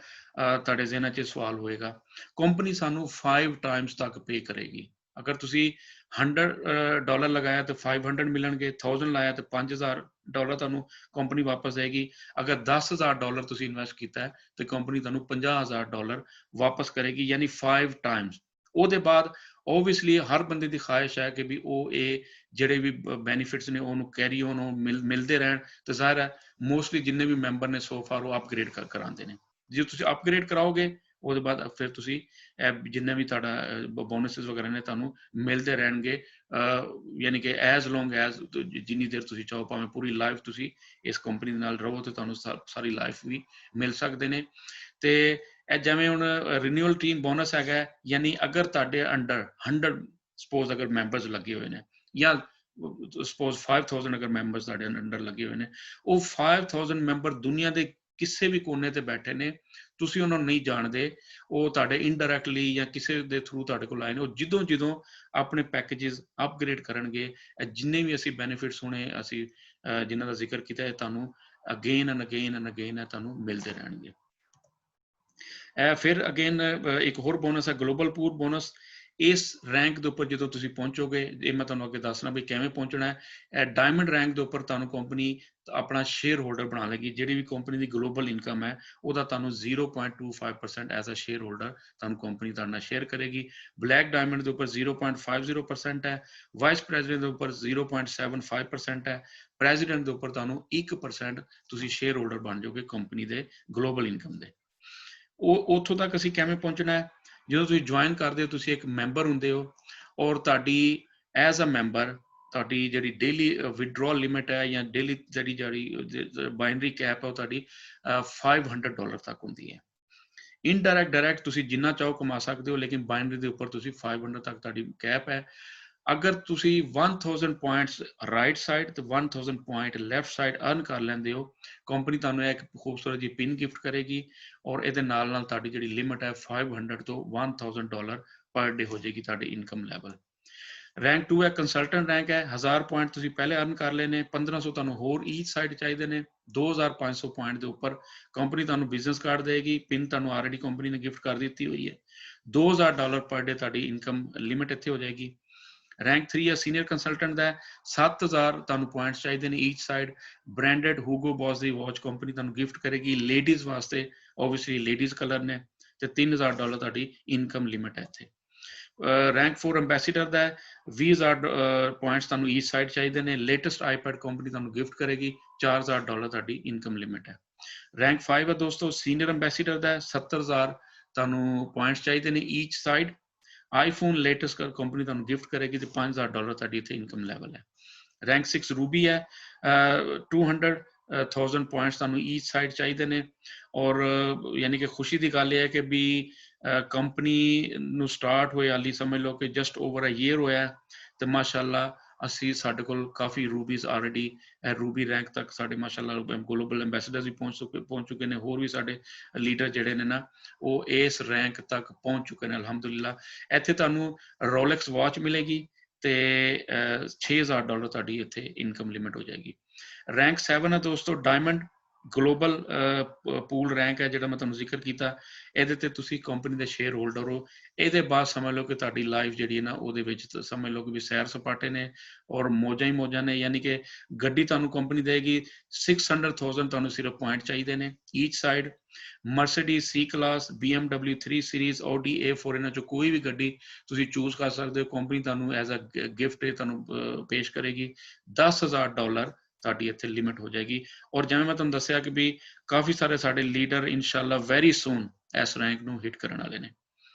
ਤੁਹਾਡੇ ਜ਼ਿਹਨਾਂ 'ਚ ਸਵਾਲ ਹੋਏਗਾ। ਕੰਪਨੀ ਸਾਨੂੰ 5 ਟਾਈਮਸ ਤੱਕ ਪੇ ਕਰੇਗੀ। ਅਗਰ ਤੁਸੀਂ $100 ਲਗਾਇਆ ਤੇ 500 ਮਿਲਣਗੇ, 1000 ਲਾਇਆ ਤੇ $5000 ਤੁਹਾਨੂੰ ਕੰਪਨੀ ਵਾਪਸ ਦੇਗੀ। ਅਗਰ $10,000 ਤੁਸੀਂ ਇਨਵੈਸਟ ਕੀਤਾ ਹੈ ਤੇ ਕੰਪਨੀ ਤੁਹਾਨੂੰ $50,000 ਵਾਪਸ ਕਰੇਗੀ, ਯਾਨੀ 5 ਟਾਈਮਸ। ਉਹਦੇ ਬਾਅਦ ਓਬਵੀਅਸਲੀ ਹਰ ਬੰਦੇ ਦੀ ਖਾਹਿਸ਼ ਹੈ ਕਿ ਵੀ ਉਹ ਇਹ ਜਿਹੜੇ ਵੀ ਬੈਨੀਫਿਟਸ ਨੇ ਉਹਨੂੰ ਕੈਰੀ ਔਨ ਮਿਲਦੇ ਰਹਿਣ ਤੇ ਜ਼ਾਹਿਰ ਹੈ ਮੋਸਟਲੀ ਜਿੰਨੇ ਵੀ ਮੈਂਬਰ ਨੇ ਸੋ ਫਾਰ ਉਹ ਅਪਗ੍ਰੇਡ ਕਰਾਉਂਦੇ ਨੇ। ਜੇ ਤੁਸੀਂ ਅਪਗ੍ਰੇਡ ਕਰਾਓਗੇ ਉਹਦੇ ਬਾਅਦ ਫਿਰ ਤੁਸੀਂ ਜਿੰਨੇ ਵੀ ਤੁਹਾਡਾ ਬੋਨਸਿਸ ਵਗੈਰਾ ਨੇ ਤੁਹਾਨੂੰ ਮਿਲਦੇ ਰਹਿਣਗੇ, ਯਾਨੀ ਕਿ ਐਜ਼ ਲੌਂਗ ਐਜ਼ ਜਿੰਨੀ ਦੇਰ ਤੁਸੀਂ ਚਾਹੋ, ਭਾਵੇਂ ਪੂਰੀ ਲਾਈਫ ਤੁਸੀਂ ਇਸ ਕੰਪਨੀ ਦੇ ਨਾਲ ਰਹੋ ਤੇ ਤੁਹਾਨੂੰ ਸਾਰੀ ਲਾਈਫ ਵੀ ਮਿਲ ਸਕਦੇ ਨੇ। ਤੇ ਇਹ ਜਿਵੇਂ ਹੁਣ ਰੀਨਿਊਅਲ ਟੀਮ ਬੋਨਸ ਹੈਗਾ, ਯਾਨੀ ਅਗਰ ਤੁਹਾਡੇ ਅੰਡਰ 100 ਸਪੋਜ਼ ਅਗਰ ਮੈਂਬਰਸ ਲੱਗੇ ਹੋਏ ਨੇ ਜਾਂ ਸਪੋਜ਼ 5000 ਅਗਰ ਮੈਂਬਰਸ ਤੁਹਾਡੇ ਅੰਡਰ ਲੱਗੇ ਹੋਏ ਨੇ, ਉਹ 5000 ਮੈਂਬਰ ਦੁਨੀਆ ਦੇ ਕਿਸੇ ਵੀ ਕੋਨੇ ਤੇ ਬੈਠੇ ਨੇ, ਤੁਸੀਂ ਉਹਨਾਂ ਨੂੰ ਨਹੀਂ ਜਾਣਦੇ, ਉਹ ਤੁਹਾਡੇ ਇਨਡਾਇਰੈਕਟਲੀ ਜਾਂ ਕਿਸੇ ਦੇ ਥਰੂ ਤੁਹਾਡੇ ਕੋਲ ਆਏ ਨੇ। ਉਹ ਜਦੋਂ ਆਪਣੇ ਪੈਕੇजेस ਅਪਗ੍ਰੇਡ ਕਰਨਗੇ, ਜਿੰਨੇ ਵੀ ਅਸੀਂ ਬੈਨੀਫਿਟਸ ਹੋਣੇ ਅਸੀਂ ਜਿਨ੍ਹਾਂ ਦਾ ਜ਼ਿਕਰ ਕੀਤਾ ਹੈ, ਤੁਹਾਨੂੰ ਅਗੇਨ ਐਂਡ ਅਗੇਨ ਤੁਹਾਨੂੰ ਮਿਲਦੇ ਰਹਿਣਗੇ। ਫਿਰ ਅਗੇਨ ਇੱਕ ਹੋਰ ਬੋਨਸ ਹੈ ਗਲੋਬਲ ਪੂਰ ਬੋਨਸ। ਇਸ ਰੈਂਕ ਦੇ ਉੱਪਰ ਜਦੋਂ ਤੁਸੀਂ ਪਹੁੰਚੋਗੇ, ਇਹ ਮੈਂ ਤੁਹਾਨੂੰ ਅੱਗੇ ਦੱਸਣਾ ਵੀ ਕਿਵੇਂ ਪਹੁੰਚਣਾ ਹੈ। ਡਾਇਮੰਡ ਰੈਂਕ ਦੇ ਉੱਪਰ ਤੁਹਾਨੂੰ ਕੰਪਨੀ ਆਪਣਾ ਸ਼ੇਅਰ ਹੋਲਡਰ ਬਣਾ ਲੇਗੀ। ਜਿਹੜੀ ਵੀ ਕੰਪਨੀ ਦੀ ਗਲੋਬਲ ਇਨਕਮ ਹੈ, ਉਹਦਾ ਤੁਹਾਨੂੰ 0.25% ਐਜ਼ ਅ ਸ਼ੇਅਰ ਹੋਲਡਰ ਤੁਹਾਨੂੰ ਕੰਪਨੀ ਤੁਹਾਡੇ ਨਾਲ ਸ਼ੇਅਰ ਕਰੇਗੀ। ਬਲੈਕ ਡਾਇਮੰਡ ਦੇ ਉੱਪਰ 0.50% ਹੈ, ਵਾਈਸ ਪ੍ਰੈਜ਼ੀਡੈਂਟ ਦੇ ਉੱਪਰ 0.75% ਹੈ, ਪ੍ਰੈਜ਼ੀਡੈਂਟ ਦੇ ਉੱਪਰ ਤੁਹਾਨੂੰ 1% ਤੁਸੀਂ ਸ਼ੇਅਰ ਹੋਲਡਰ ਬਣ ਜਾਓਗੇ ਕੰਪਨੀ ਦੇ ਗਲੋਬਲ ਇਨਕਮ ਦੇ। ਉਹ ਉੱਥੋਂ ਤੱਕ ਅਸੀਂ ਕਿਵੇਂ ਪਹੁੰਚਣਾ ਹੈ? ਜਦੋਂ ਤੁਸੀਂ ਜੁਆਇਨ ਕਰਦੇ ਹੋ, ਤੁਸੀਂ ਇੱਕ ਮੈਂਬਰ ਹੁੰਦੇ ਹੋ, ਔਰ ਤੁਹਾਡੀ ਐਜ਼ ਅ ਮੈਂਬਰ ਤੁਹਾਡੀ ਜਿਹੜੀ ਡੇਲੀ ਵਿਡਰੋਅਲ ਲਿਮਿਟ ਹੈ ਜਾਂ ਡੇਲੀ ਜਿਹੜੀ ਬਾਈਨਰੀ ਕੈਪ ਹੈ, ਉਹ ਤੁਹਾਡੀ $500 ਤੱਕ ਹੁੰਦੀ ਹੈ। ਇਨਡਾਇਰੈਕਟ ਡਾਇਰੈਕਟ ਤੁਸੀਂ ਜਿੰਨਾ ਚਾਹੋ ਕਮਾ ਸਕਦੇ ਹੋ, ਲੇਕਿਨ ਬਾਈਨਰੀ ਦੇ ਉੱਪਰ ਤੁਸੀਂ 500 ਤੱਕ ਤੁਹਾਡੀ ਕੈਪ ਹੈ। ਅਗਰ ਤੁਸੀਂ 1000 ਪੁਆਇੰਟਸ ਰਾਈਟ ਸਾਈਡ ਤੇ 1000 ਪੁਆਇੰਟ ਲੈਫਟ ਸਾਈਡ ਅਰਨ ਕਰ ਲੈਂਦੇ ਹੋ, ਕੰਪਨੀ ਤੁਹਾਨੂੰ ਇੱਕ ਖੂਬਸੂਰਤ ਜਿਹੀ ਪਿਨ ਗਿਫਟ ਕਰੇਗੀ, ਔਰ ਇਹਦੇ ਨਾਲ ਤੁਹਾਡੀ ਜਿਹੜੀ ਲਿਮਿਟ ਹੈ 500 ਤੋਂ $1000 ਪਰ ਡੇ ਹੋ ਜਾਏਗੀ ਤੁਹਾਡੀ ਇਨਕਮ ਲੈਵਲ। ਰੈਂਕ 2 ਹੈ ਕੰਸਲਟੈਂਟ ਰੈਂਕ ਹੈ। 1000 ਪੁਆਇੰਟ ਤੁਸੀਂ ਪਹਿਲੇ ਅਰਨ ਕਰ ਲਏ ਨੇ, 1500 ਤੁਹਾਨੂੰ ਹੋਰ ਈਚ ਸਾਈਡ ਚਾਹੀਦੇ ਨੇ। 2500 ਪੁਆਇੰਟ ਦੇ ਉੱਪਰ ਕੰਪਨੀ ਤੁਹਾਨੂੰ ਬਿਜ਼ਨਸ ਕਾਰਡ ਦੇਗੀ, ਪਿਨ ਤੁਹਾਨੂੰ ਆਲਰੇਡੀ ਕੰਪਨੀ ਨੇ ਗਿਫਟ ਕਰ ਦਿੱਤੀ ਹੋਈ ਹੈ। $2000 ਪਰ ਡੇ ਤੁਹਾਡੀ ਇਨਕਮ ਲਿਮਿਟ ਇੱਥੇ ਹੋ ਜਾਏਗੀ। ਰੈਂਕ 3 ਹੈ ਸੀਨੀਅਰ ਕੰਸਲਟੈਂਟ ਦਾ, 7000 ਤੁਹਾਨੂੰ ਪੁਆਇੰਟਸ ਚਾਹੀਦੇ ਨੇ each side. Branded Hugo boss ਦੀ ਵਾਚ ਕੰਪਨੀ ਤੁਹਾਨੂੰ ਗਿਫਟ ਕਰੇਗੀ, ਲੇਡੀਜ਼ ਵਾਸਤੇ ਓਬਵੀਅਸਲੀ ਲੇਡੀਜ਼ ਕਲਰ ਨੇ, ਤੇ $3000 ਤੁਹਾਡੀ ਇਨਕਮ ਲਿਮਿਟ ਹੈ ਇੱਥੇ। ਰੈਂਕ 4 ਐਂਬੈਸੀਡਰ ਦਾ, 20000 ਪੁਆਇੰਟਸ ਤੁਹਾਨੂੰ ਈਚ ਸਾਈਡ ਚਾਹੀਦੇ ਨੇ। ਲੇਟੈਸਟ ਆਈਪੈਡ ਕੰਪਨੀ ਤੁਹਾਨੂੰ ਗਿਫਟ ਕਰੇਗੀ, $4000 ਤੁਹਾਡੀ ਇਨਕਮ ਲਿਮਿਟ ਹੈ। ਰੈਂਕ 5 ਹੈ ਦੋਸਤੋ ਸੀਨੀਅਰ ਐਂਬੈਸੀਡਰ ਦਾ, 70000 ਤੁਹਾਨੂੰ ਪੁਆਇੰਟਸ ਚਾਹੀਦੇ ਨੇ each side. IPhone latest company ਤੁਹਾਨੂੰ ਗਿਫਟ ਕਰੇਗੀ ਤੇ $5000 ਤੁਹਾਡੀ ਇੱਥੇ ਇਨਕਮ ਲੈਵਲ ਹੈ। ਰੈਂਕ 6 ਰੂਬੀ ਹੈ, 200,000 ਪੁਆਇੰਟਸ ਤੁਹਾਨੂੰ ਈਚ ਸਾਈਡ ਚਾਹੀਦੇ ਨੇ, ਔਰ ਯਾਨੀ ਕਿ ਖੁਸ਼ੀ ਦੀ ਗੱਲ ਇਹ ਹੈ ਕਿ ਵੀ ਕੰਪਨੀ ਨੂੰ ਸਟਾਰਟ ਹੋਏ ਹਾਲੀ ਸਮਝ ਲਓ ਕਿ ਜਸਟ ਓਵਰ ਅ ਈਅਰ ਹੋਇਆ, ਤੇ ਮਾਸ਼ਾਅੱਲਾ ਅਸੀਂ ਸਾਡੇ ਕੋਲ ਕਾਫੀ ਰੂਬੀਜ਼ ਆਲਰੇਡੀ ਰੂਬੀ ਰੈਂਕ ਤੱਕ ਸਾਡੇ ਮਾਸ਼ਾਅੱਲਾ ਗਲੋਬਲ ਐਂਬੈਸਡਰਸ ਵੀ ਪਹੁੰਚ ਚੁੱਕੇ ਨੇ। ਹੋਰ ਵੀ ਸਾਡੇ ਲੀਡਰ ਜਿਹੜੇ ਨੇ ਨਾ, ਉਹ ਇਸ ਰੈਂਕ ਤੱਕ ਪਹੁੰਚ ਚੁੱਕੇ ਨੇ ਅਲਹਮਦੁਲਿਲਾ। ਇੱਥੇ ਤੁਹਾਨੂੰ ਰੋਲੈਕਸ ਵਾਚ ਮਿਲੇਗੀ ਤੇ $6000 ਤੁਹਾਡੀ ਇੱਥੇ ਇਨਕਮ ਲਿਮਿਟ ਹੋ ਜਾਏਗੀ। ਰੈਂਕ 7 ਹੈ ਦੋਸਤੋ ਡਾਇਮੰਡ ਗਲੋਬਲ ਪੂਲ ਰੈਂਕ ਹੈ, ਜਿਹੜਾ ਮੈਂ ਤੁਹਾਨੂੰ ਜ਼ਿਕਰ ਕੀਤਾ। ਇਹਦੇ ਤੇ ਤੁਸੀਂ ਕੰਪਨੀ ਦੇ ਸ਼ੇਅਰ ਹੋਲਡਰ ਹੋ। ਇਹਦੇ ਬਾਅਦ ਸਮਝ ਲਓ ਕਿ ਤੁਹਾਡੀ ਲਾਈਫ ਜਿਹੜੀ ਹੈ ਨਾ, ਉਹਦੇ ਵਿੱਚ ਸਮਝ ਲਓ ਕਿ ਵੀ ਸੈਰ ਸਪਾਟੇ ਨੇ ਔਰ ਮੌਜਾਂ ਹੀ ਮੌਜਾਂ ਨੇ। ਯਾਨੀ ਕਿ ਗੱਡੀ ਤੁਹਾਨੂੰ ਕੰਪਨੀ ਦੇਗੀ, 600,000 ਤੁਹਾਨੂੰ ਸਿਰਫ ਪੁਆਇੰਟ ਚਾਹੀਦੇ ਨੇ each side. Mercedes C class, BMW 3 series, Audi A4, ਇਹਨਾਂ ਚੋਂ ਕੋਈ ਵੀ ਗੱਡੀ ਤੁਸੀਂ ਚੂਜ਼ ਕਰ ਸਕਦੇ ਹੋ। ਕੰਪਨੀ ਤੁਹਾਨੂੰ ਐਜ਼ ਅ ਗਿਫਟ ਤੁਹਾਨੂੰ ਪੇਸ਼ ਕਰੇਗੀ। $10,000 ਤੁਹਾਡੀ ਇੱਥੇ ਲਿਮਿਟ ਹੋ ਜਾਏਗੀ। ਔਰ ਜਿਵੇਂ ਮੈਂ ਤੁਹਾਨੂੰ ਦੱਸਿਆ ਕਿ ਵੀ ਕਾਫੀ ਸਾਰੇ ਸਾਡੇ ਲੀਡਰ ਇਨਸ਼ਾਅੱਲਾ ਵੈਰੀ ਸੂਨ ਇਸ ਰੈਂਕ ਨੂੰ ਹਿੱਟ ਕਰਨ ਵਾਲੇ ਨੇ।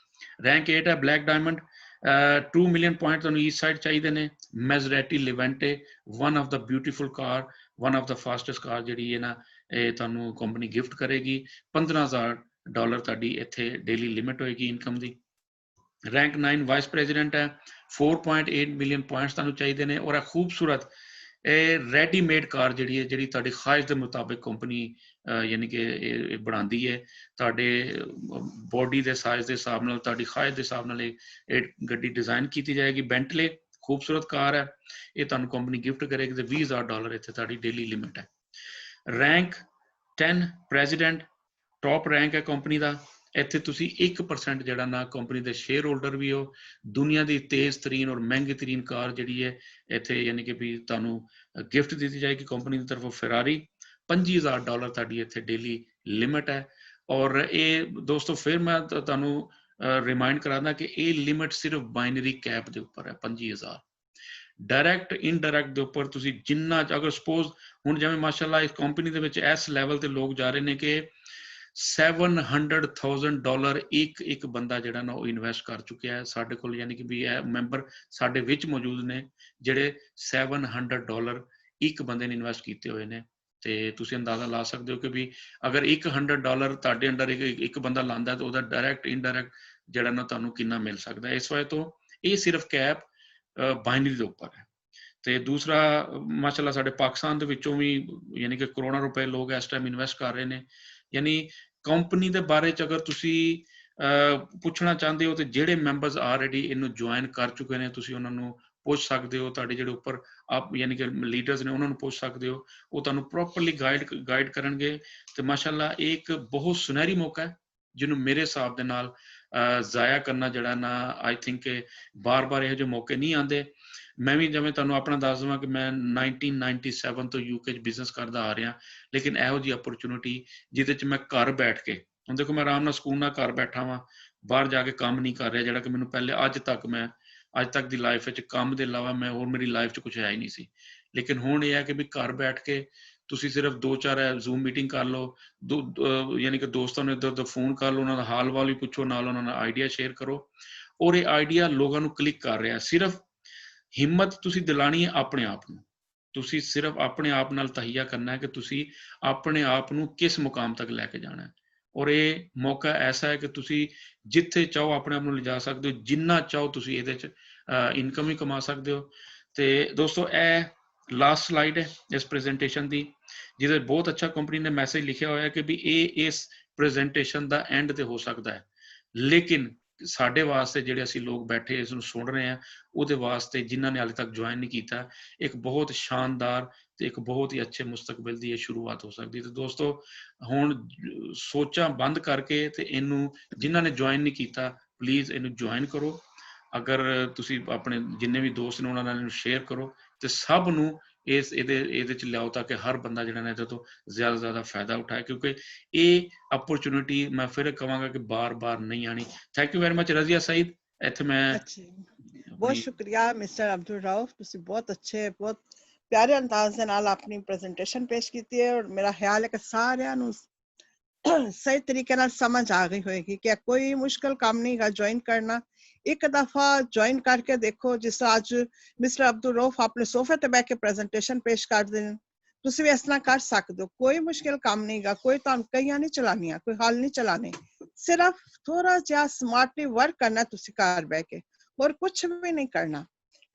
ਰੈਂਕ 8 ਹੈ ਬਲੈਕ ਡਾਇਮੰਡ, 2 ਮਿਲੀਅਨ ਪੁਆਇੰਟ ਤੁਹਾਨੂੰ ਈਚ ਸਾਈਡ ਚਾਹੀਦੇ ਨੇ। Maserati Levante, one of the beautiful car, one of the fastest car ਜਿਹੜੀ ਹੈ ਨਾ, ਇਹ ਤੁਹਾਨੂੰ ਕੰਪਨੀ ਗਿਫਟ ਕਰੇਗੀ। $15,000 ਤੁਹਾਡੀ ਇੱਥੇ ਡੇਲੀ ਲਿਮਿਟ ਹੋਏਗੀ ਇਨਕਮ ਦੀ। ਰੈਂਕ 9 ਵਾਈਸ ਪ੍ਰੈਜ਼ੀਡੈਂਟ ਹੈ, 4.8 ਮਿਲੀਅਨ ਪੁਆਇੰਟਸ ਤੁਹਾਨੂੰ ਚਾਹੀਦੇ ਨੇ। ਔਰ ਇਹ ਖੂਬਸੂਰਤ ਇਹ ਰੈਡੀਮੇਡ ਕਾਰ ਜਿਹੜੀ ਹੈ, ਜਿਹੜੀ ਤੁਹਾਡੀ ਖੁਆਇਸ਼ ਦੇ ਮੁਤਾਬਿਕ ਕੰਪਨੀ ਯਾਨੀ ਕਿ ਇਹ ਬਣਾਉਂਦੀ ਹੈ, ਤੁਹਾਡੇ ਬੋਡੀ ਦੇ ਸਾਈਜ਼ ਦੇ ਹਿਸਾਬ ਨਾਲ, ਤੁਹਾਡੀ ਖੁਆਇਸ਼ ਦੇ ਹਿਸਾਬ ਨਾਲ ਇਹ ਗੱਡੀ ਡਿਜ਼ਾਈਨ ਕੀਤੀ ਜਾਏਗੀ। ਬੈਂਟਲੇ ਖੂਬਸੂਰਤ ਕਾਰ ਹੈ, ਇਹ ਤੁਹਾਨੂੰ ਕੰਪਨੀ ਗਿਫਟ ਕਰੇਗੀ ਤੇ $20,000 ਇੱਥੇ ਤੁਹਾਡੀ ਡੇਲੀ ਲਿਮਿਟ ਹੈ। ਰੈਂਕ 10 ਪ੍ਰੈਜ਼ੀਡੈਂਟ ਟੌਪ ਰੈਂਕ ਹੈ ਕੰਪਨੀ ਦਾ। ਇੱਥੇ ਤੁਸੀਂ 1% ਜਿਹੜਾ ਨਾ ਕੰਪਨੀ ਦੇ ਸ਼ੇਅਰ ਹੋਲਡਰ ਵੀ ਹੋ। ਦੁਨੀਆ ਦੀ ਤੇਜ਼ ਤਰੀਨ ਔਰ ਮਹਿੰਗੀ ਤਰੀਨ ਕਾਰ ਜਿਹੜੀ ਹੈ ਇੱਥੇ ਯਾਨੀ ਕਿ ਵੀ ਤੁਹਾਨੂੰ ਗਿਫਟ ਦਿੱਤੀ ਜਾਏਗੀ ਕੰਪਨੀ ਦੀ ਤਰਫੋਂ, ਫੈਰਾਰੀ। $25,000 ਤੁਹਾਡੀ ਇੱਥੇ ਡੇਲੀ ਲਿਮਿਟ ਹੈ। ਔਰ ਇਹ ਦੋਸਤੋ ਫਿਰ ਮੈਂ ਤੁਹਾਨੂੰ ਰਿਮਾਈਂਡ ਕਰਾਂਦਾ ਕਿ ਇਹ ਲਿਮਿਟ ਸਿਰਫ ਬਾਈਨਰੀ ਕੈਪ ਦੇ ਉੱਪਰ ਹੈ। 25,000 ਡਾਇਰੈਕਟ ਇਨਡਾਇਰੈਕਟ ਦੇ ਉੱਪਰ ਤੁਸੀਂ ਜਿੰਨਾ, ਅਗਰ ਸਪੋਜ਼ ਹੁਣ ਜਿਵੇਂ ਮਾਸ਼ਾਅੱਲਾ ਇਸ ਕੰਪਨੀ ਦੇ ਵਿੱਚ ਇਸ ਲੈਵਲ ਤੇ ਲੋਕ ਜਾ ਰਹੇ ਨੇ ਕਿ $700,000 ਇੱਕ ਬੰਦਾ ਜਿਹੜਾ ਨਾ ਉਹ ਇਨਵੈਸਟ ਕਰ ਚੁੱਕਿਆ ਹੈ ਸਾਡੇ ਕੋਲ। ਯਾਨੀ ਕਿ ਵੀ ਇਹ ਮੈਂਬਰ ਸਾਡੇ ਵਿੱਚ ਮੌਜੂਦ ਨੇ ਜਿਹੜੇ $700 ਇੱਕ ਬੰਦੇ ਨੇ ਇਨਵੈਸਟ ਕੀਤੇ ਹੋਏ ਨੇ। ਤੇ ਤੁਸੀਂ ਅੰਦਾਜ਼ਾ ਲਾ ਸਕਦੇ ਹੋ ਕਿ ਵੀ ਅਗਰ $100 ਤੁਹਾਡੇ ਅੰਡਰ ਇੱਕ ਬੰਦਾ ਲਾਉਂਦਾ ਤਾਂ ਉਹਦਾ ਡਾਇਰੈਕਟ ਇਨਡਾਇਰੈਕਟ ਜਿਹੜਾ ਨਾ ਤੁਹਾਨੂੰ ਕਿੰਨਾ ਮਿਲ ਸਕਦਾ ਹੈ। ਇਸ ਵਜ੍ਹਾ ਤੋਂ ਇਹ ਸਿਰਫ ਕੈਪ ਬਾਈਨਰੀ ਦੇ ਉੱਪਰ ਹੈ। ਤੇ ਦੂਸਰਾ ਮਾਸ਼ਾਅੱਲਾ ਸਾਡੇ ਪਾਕਿਸਤਾਨ ਦੇ ਵਿੱਚੋਂ ਵੀ ਯਾਨੀ ਕਿ ਕਰੋੜਾਂ ਰੁਪਏ ਲੋਕ ਇਸ ਟਾਈਮ ਇਨਵੈਸਟ ਕਰ ਰਹੇ ਨੇ। ਯਾਨੀ ਕੰਪਨੀ ਦੇ ਬਾਰੇ ਚ ਅਗਰ ਤੁਸੀਂ ਪੁੱਛਣਾ ਚਾਹੁੰਦੇ ਹੋ ਤੇ ਜਿਹੜੇ ਮੈਂਬਰਸ ਆਲਰੇਡੀ ਇਹਨੂੰ ਜੁਆਇਨ ਕਰ ਚੁੱਕੇ ਨੇ ਤੁਸੀਂ ਉਹਨਾਂ ਨੂੰ ਪੁੱਛ ਸਕਦੇ ਹੋ। ਤੁਹਾਡੇ ਜਿਹੜੇ ਉੱਪਰ ਆਪ ਯਾਨੀ ਕਿ ਲੀਡਰਸ ਨੇ ਉਹਨਾਂ ਨੂੰ ਪੁੱਛ ਸਕਦੇ ਹੋ, ਉਹ ਤੁਹਾਨੂੰ ਪ੍ਰੋਪਰਲੀ ਗਾਈਡ ਕਰਨਗੇ। ਤੇ ਮਾਸ਼ਾਅੱਲਾ ਇਹ ਇੱਕ ਬਹੁਤ ਸੁਨਹਿਰੀ ਮੌਕਾ ਹੈ ਜਿਹਨੂੰ ਮੇਰੇ ਹਿਸਾਬ ਦੇ ਨਾਲ ਜ਼ਾਇਆ ਕਰਨਾ ਜਿਹੜਾ ਨਾ ਆਈ ਥਿੰਕ ਬਾਰ-ਬਾਰ ਇਹੋ ਜਿਹੇ ਮੌਕੇ ਨਹੀਂ ਆਉਂਦੇ। ਮੈਂ ਵੀ ਜਿਵੇਂ ਤੁਹਾਨੂੰ ਆਪਣਾ ਦੱਸ ਦੇਵਾਂ ਕਿ ਮੈਂ 1997 ਤੋਂ UK 'ਚ ਬਿਜ਼ਨਸ ਕਰਦਾ ਆ ਰਿਹਾ, ਲੇਕਿਨ ਇਹੋ ਜਿਹੀ ਅਪਰਚੁਨਿਟੀ ਜਿਹਦੇ 'ਚ ਮੈਂ ਘਰ ਬੈਠ ਕੇ, ਹੁਣ ਦੇਖੋ ਮੈਂ ਆਰਾਮ ਨਾਲ ਸਕੂਨ ਨਾਲ ਘਰ ਬੈਠਾ ਵਾਂ, ਬਾਹਰ ਜਾ ਕੇ ਕੰਮ ਨਹੀਂ ਕਰ ਰਿਹਾ, ਜਿਹੜਾ ਕਿ ਮੈਨੂੰ ਪਹਿਲੇ ਅੱਜ ਤੱਕ ਦੀ ਲਾਈਫ ਵਿੱਚ ਕੰਮ ਦੇ ਇਲਾਵਾ ਮੈਂ ਹੋਰ ਮੇਰੀ ਲਾਈਫ 'ਚ ਕੁਛ ਹੈ ਹੀ ਨਹੀਂ ਸੀ। ਲੇਕਿਨ ਹੁਣ ਇਹ ਹੈ ਕਿ ਵੀ ਘਰ ਬੈਠ ਕੇ ਤੁਸੀਂ ਸਿਰਫ 2-4 ਜ਼ੂਮ ਮੀਟਿੰਗ ਕਰ ਲਓ, ਯਾਨੀ ਕਿ ਦੋਸਤਾਂ ਨੂੰ ਇੱਧਰ ਉੱਧਰ ਫੋਨ ਕਰ ਲਓ, ਉਹਨਾਂ ਦਾ ਹਾਲ ਵਾਲ ਵੀ ਪੁੱਛੋ, ਨਾਲ ਉਹਨਾਂ ਨਾਲ ਆਈਡੀਆ ਸ਼ੇਅਰ ਕਰੋ, ਔਰ ਇਹ ਆਈਡੀਆ ਲੋਕਾਂ ਨੂੰ ਕਲਿੱਕ ਕਰ ਰਿਹਾ। ਸਿਰਫ ਹਿੰਮਤ ਤੁਸੀਂ ਦਿਲਾਣੀ ਹੈ ਆਪਣੇ ਆਪ ਨੂੰ, ਤੁਸੀਂ ਸਿਰਫ ਆਪਣੇ ਆਪ ਨਾਲ ਤਹੀਆ ਕਰਨਾ ਹੈ ਕਿ ਤੁਸੀਂ ਆਪਣੇ ਆਪ ਨੂੰ ਕਿਸ ਮੁਕਾਮ ਤੱਕ ਲੈ ਕੇ ਜਾਣਾ ਹੈ। ਔਰ ਇਹ ਮੌਕਾ ਐਸਾ ਹੈ ਕਿ ਤੁਸੀਂ ਜਿੱਥੇ ਚਾਹੋ ਆਪਣੇ ਆਪ ਨੂੰ ਲਿਜਾ ਸਕਦੇ ਹੋ, ਜਿੰਨਾ ਚਾਹੋ ਤੁਸੀਂ ਇਹਦੇ 'ਚ ਇਨਕਮ ਵੀ ਕਮਾ ਸਕਦੇ ਹੋ। ਤੇ ਦੋਸਤੋ ਇਹ ਲਾਸਟ ਸਲਾਈਡ ਹੈ ਇਸ ਪ੍ਰੈਜੈਂਟੇਸ਼ਨ ਦੀ, ਜਿਹਦੇ ਬਹੁਤ ਅੱਛਾ ਕੰਪਨੀ ਨੇ ਮੈਸੇਜ ਲਿਖਿਆ ਹੋਇਆ ਕਿ ਵੀ ਇਹ ਇਸ ਪ੍ਰੈਜੈਂਟੇਸ਼ਨ ਦਾ ਐਂਡ ਤੇ ਹੋ ਸਕਦਾ ਹੈ, ਲੇਕਿਨ ਸਾਡੇ ਵਾਸਤੇ ਜਿਹੜੇ ਅਸੀਂ ਲੋਕ ਬੈਠੇ ਇਸ ਨੂੰ ਸੁਣ ਰਹੇ ਹਾਂ, ਉਹਦੇ ਵਾਸਤੇ ਜਿਨ੍ਹਾਂ ਨੇ ਹਾਲੇ ਤੱਕ ਜੁਆਇਨ ਨਹੀਂ ਕੀਤਾ, ਇੱਕ ਬਹੁਤ ਸ਼ਾਨਦਾਰ ਤੇ ਇੱਕ ਬਹੁਤ ਹੀ ਅੱਛੇ ਮੁਸਤਕਬਲ ਦੀ ਇਹ ਸ਼ੁਰੂਆਤ ਹੋ ਸਕਦੀ ਹੈ। ਤੇ ਦੋਸਤੋ ਹੁਣ ਸੋਚਾਂ ਬੰਦ ਕਰਕੇ ਤੇ ਇਹਨੂੰ ਜਿਨ੍ਹਾਂ ਨੇ ਜੁਆਇਨ ਨਹੀਂ ਕੀਤਾ ਪਲੀਜ਼ ਇਹਨੂੰ ਜੁਆਇਨ ਕਰੋ। ਅਗਰ ਤੁਸੀਂ ਆਪਣੇ ਜਿੰਨੇ ਵੀ ਦੋਸਤ ਨੇ ਉਹਨਾਂ ਨਾਲ ਇਹਨੂੰ ਸ਼ੇਅਰ ਕਰੋ ਤੇ ਸਭ ਨੂੰ ਇਹਦੇ 'ਚ ਲਿਆਓ ਤਾਂ ਕਿ ਹਰ ਬੰਦਾ ਜਿਹੜਾ ਨਾ ਇਹਦੇ ਤੋਂ ਜ਼ਿਆਦਾ ਤੋਂ ਜ਼ਿਆਦਾ ਫਾਇਦਾ ਉਠਾਏ, ਕਿਉਂਕਿ ਇਹ ਅਪਰਚੁਨਿਟੀ ਮੈਂ ਫਿਰ ਕਹਾਂਗਾ ਕਿ ਬਾਰ-ਬਾਰ ਨਹੀਂ ਆਣੀ। Thank you very much Razia Saeed. ਇੱਥੇ ਮੈਂ ਬਹੁਤ ਸ਼ੁਕਰੀਆ ਮਿਸਟਰ ਅਬਦੁਲ ਰਊਫ, ਤੁਸੀਂ ਬਹੁਤ ਅੱਛੇ ਬਹੁਤ ਪਿਆਰੇ ਅੰਦਾਜ਼ ਦੇ ਨਾਲ ਆਪਣੀ ਪ੍ਰੈਜੈਂਟੇਸ਼ਨ ਪੇਸ਼ ਕੀਤੀ ਹੈ, ਔਰ ਮੇਰਾ ਖਿਆਲ ਹੈ ਕਿ ਸਾਰਿਆਂ ਨੂੰ ਸਹੀ ਤਰੀਕੇ ਨਾਲ ਸਮਝ ਆ ਗਈ ਹੋਏਗੀ ਕਿ ਕੋਈ ਮੁਸ਼ਕਿਲ ਕੰਮ ਨਹੀਂ ਗਾ ਜੁਆਇਨ ਕਰਨਾ। ਇੱਕ ਦਫਾ ਜੁਆਇਨ ਕਰਕੇ ਦੇਖੋ, ਜਿਸ ਤਰ੍ਹਾਂ ਅੱਜ ਮਿਸਟਰ ਅਬਦੁਲ ਰਊਫ ਆਪਣੇ ਸੋਫੇ ਤੇ ਬੈਠ ਕੇ ਪ੍ਰੈਜੈਂਟੇਸ਼ਨ ਪੇਸ਼ ਕਰ ਦੇਣ, ਤੁਸੀਂ ਵੀ ਇਸ ਤਰ੍ਹਾਂ ਕਰ ਸਕਦੇ ਹੋ। ਕੋਈ ਮੁਸ਼ਕਿਲ ਕੰਮ ਨਹੀਂ ਗਾ, ਕੋਈ ਤੁਹਾਨੂੰ ਕਈਆਂ ਨਹੀਂ ਚਲਾਉਣੀਆਂ, ਕੋਈ ਹੱਲ ਨਹੀਂ ਚਲਾਣੇ, ਸਿਰਫ ਥੋੜਾ ਜਿਹਾ ਸਮਾਰਟਲੀ ਵਰਕ ਕਰਨਾ ਤੁਸੀਂ ਘਰ ਬਹਿ ਕੇ, ਹੋਰ ਕੁਛ ਵੀ ਨਹੀਂ ਕਰਨਾ।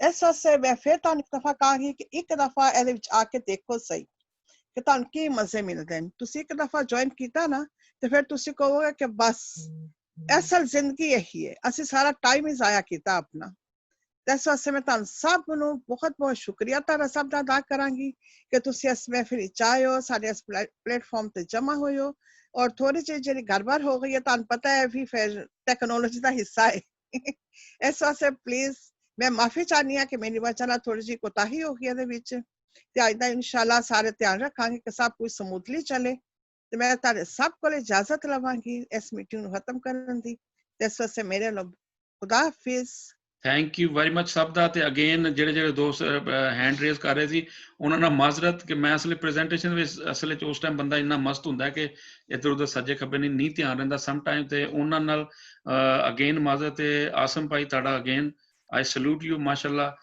ਇਸ ਵਾਸਤੇ ਮੈਂ ਫਿਰ ਤੁਹਾਨੂੰ ਇੱਕ ਦਫਾ ਕਹਾਂਗੀ ਕਿ ਇੱਕ ਦਫਾ ਇਹਦੇ ਵਿੱਚ ਆ ਕੇ ਦੇਖੋ ਸਹੀ ਕਿ ਤੁਹਾਨੂੰ ਕੀ ਮਜ਼ੇ ਮਿਲਦੇ ਨੇ। ਤੁਸੀਂ ਇੱਕ ਦਫਾ ਜੁਆਇਨ ਕੀਤਾ ਨਾ ਤੇ ਫਿਰ ਤੁਸੀਂ ਕਹੋਗੇ ਕਿ ਬਸ ਅਸਲ ਜ਼ਿੰਦਗੀ ਇਹੀ ਹੈ, ਅਸੀਂ ਸਾਰਾ ਟਾਈਮ ਹੀ ਜ਼ਾਇਆ ਕੀਤਾ ਆਪਣਾ। ਇਸ ਵਾਸਤੇ ਮੈਂ ਤੁਹਾਨੂੰ ਸਭ ਨੂੰ ਬਹੁਤ ਬਹੁਤ ਸ਼ੁਕਰੀਆ ਤੁਹਾਡਾ ਸਭ ਦਾ ਅਦਾ ਕਰਾਂਗੀ ਕਿ ਤੁਸੀਂ ਇਸ ਮਹਿਫਿਲ ਵਿੱਚ ਆਏ ਹੋ, ਸਾਡੇ ਇਸ ਪਲੇਟਫਾਰਮ ਤੇ ਜਮਾ ਹੋਏ ਹੋ। ਔਰ ਥੋੜੀ ਜਿਹੀ ਜਿਹੜੀ ਗੜਬੜ ਹੋ ਗਈ ਹੈ, ਤੁਹਾਨੂੰ ਪਤਾ ਹੈ ਵੀ ਫਿਰ ਟੈਕਨੋਲੋਜੀ ਦਾ ਹਿੱਸਾ ਹੈ। ਇਸ ਵਾਸਤੇ ਪਲੀਜ਼ ਮੈਂ ਮਾਫੀ ਚਾਹਨੀ ਹਾਂ ਕਿ ਮੇਰੀ ਵਜ੍ਹਾ ਨਾਲ ਥੋੜੀ ਜਿਹੀ ਕੋਤਾਹੀ ਹੋ ਗਈ ਇਹਦੇ ਵਿੱਚ, ਤੇ ਅੱਜ ਦਾ ਇਨਸ਼ਾਅੱਲਾ ਸਾਰੇ ਧਿਆਨ ਰੱਖਾਂਗੇ ਕਿ ਸਭ ਕੁਝ ਸਮੂਥਲੀ ਚੱਲੇ। ਤੇ ਮੈਂ ਤੁਹਾਡੇ ਸਭ ਕੋਲ ਇਜਾਜ਼ਤ ਲਵਾਂਗੀ ਇਸ ਮੀਟਿੰਗ ਨੂੰ ਖਤਮ ਕਰਨ ਦੀ। ਤੇ ਇਸ ਵਾਸਤੇ ਮੇਰੇ ਲਈ ਖੁਦਾ ਹਾਫਿਜ਼। ਥੈਂਕ ਯੂ ਵੈਰੀ ਮਚ ਸਭ ਦਾ। ਤੇ ਅਗੇਨ ਜਿਹੜੇ ਦੋਸਤ ਹੈਂਡ ਰੇਜ਼ ਕਰ ਰਹੇ ਸੀ ਉਹਨਾਂ ਨਾਲ ਮਾਜ਼ਰਤ ਕਿ ਮੈਂ ਅਸਲੇ ਪ੍ਰੈਜੈਂਟੇਸ਼ਨ ਵਿੱਚ ਅਸਲ 'ਚ ਉਸ ਟਾਈਮ ਬੰਦਾ ਇੰਨਾ ਮਸਤ ਹੁੰਦਾ ਕਿ ਇੱਧਰ ਉੱਧਰ ਸੱਜੇ ਖੱਬੇ ਨਹੀਂ ਧਿਆਨ ਰਹਿੰਦਾ ਸਮ ਟਾਈਮ, ਤੇ ਉਹਨਾਂ ਨਾਲ ਅਗੇਨ ਮਾਜ਼ਰਤ। ਤੇ ਆਸਮ ਭਾਈ ਤੁਹਾਡਾ ਅਗੇਨ ਆਈ ਸਲੂਟ ਯੂ, ਮਾਸ਼ਾਅੱਲਾ।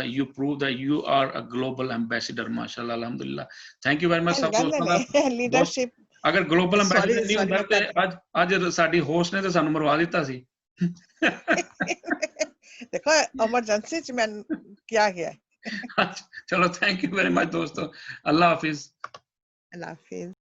you prove that you are a global ambassador, mashallah, alhamdulillah. thank you very much ਸਭ ਦੋਸਤਾਂ ਦਾ। ਲੀਡਰਸ਼ਿਪ ਅਗਰ ਗਲੋਬਲ ਐਮਬੈਸਡਰ ਨਹੀਂ ਹੁੰਦਾ ਤੇ ਅੱਜ ਸਾਡੀ ਹੋਸਟ ਨੇ ਤੇ ਸਾਨੂੰ ਮਰਵਾ ਦਿੱਤਾ ਸੀ। ਦੇਖੋ ਐਮਰਜੈਂਸੀ ਚ ਮੈਂ ਕਿਹਾ ਗਿਆ। ਚਲੋ ਥੈਂਕ ਯੂ ਵੈਰੀ ਮਚ ਦੋਸਤੋ, ਅੱਲਾ ਹਾਫਿਜ਼। ਅੱਲਾ ਹਾਫਿਜ਼।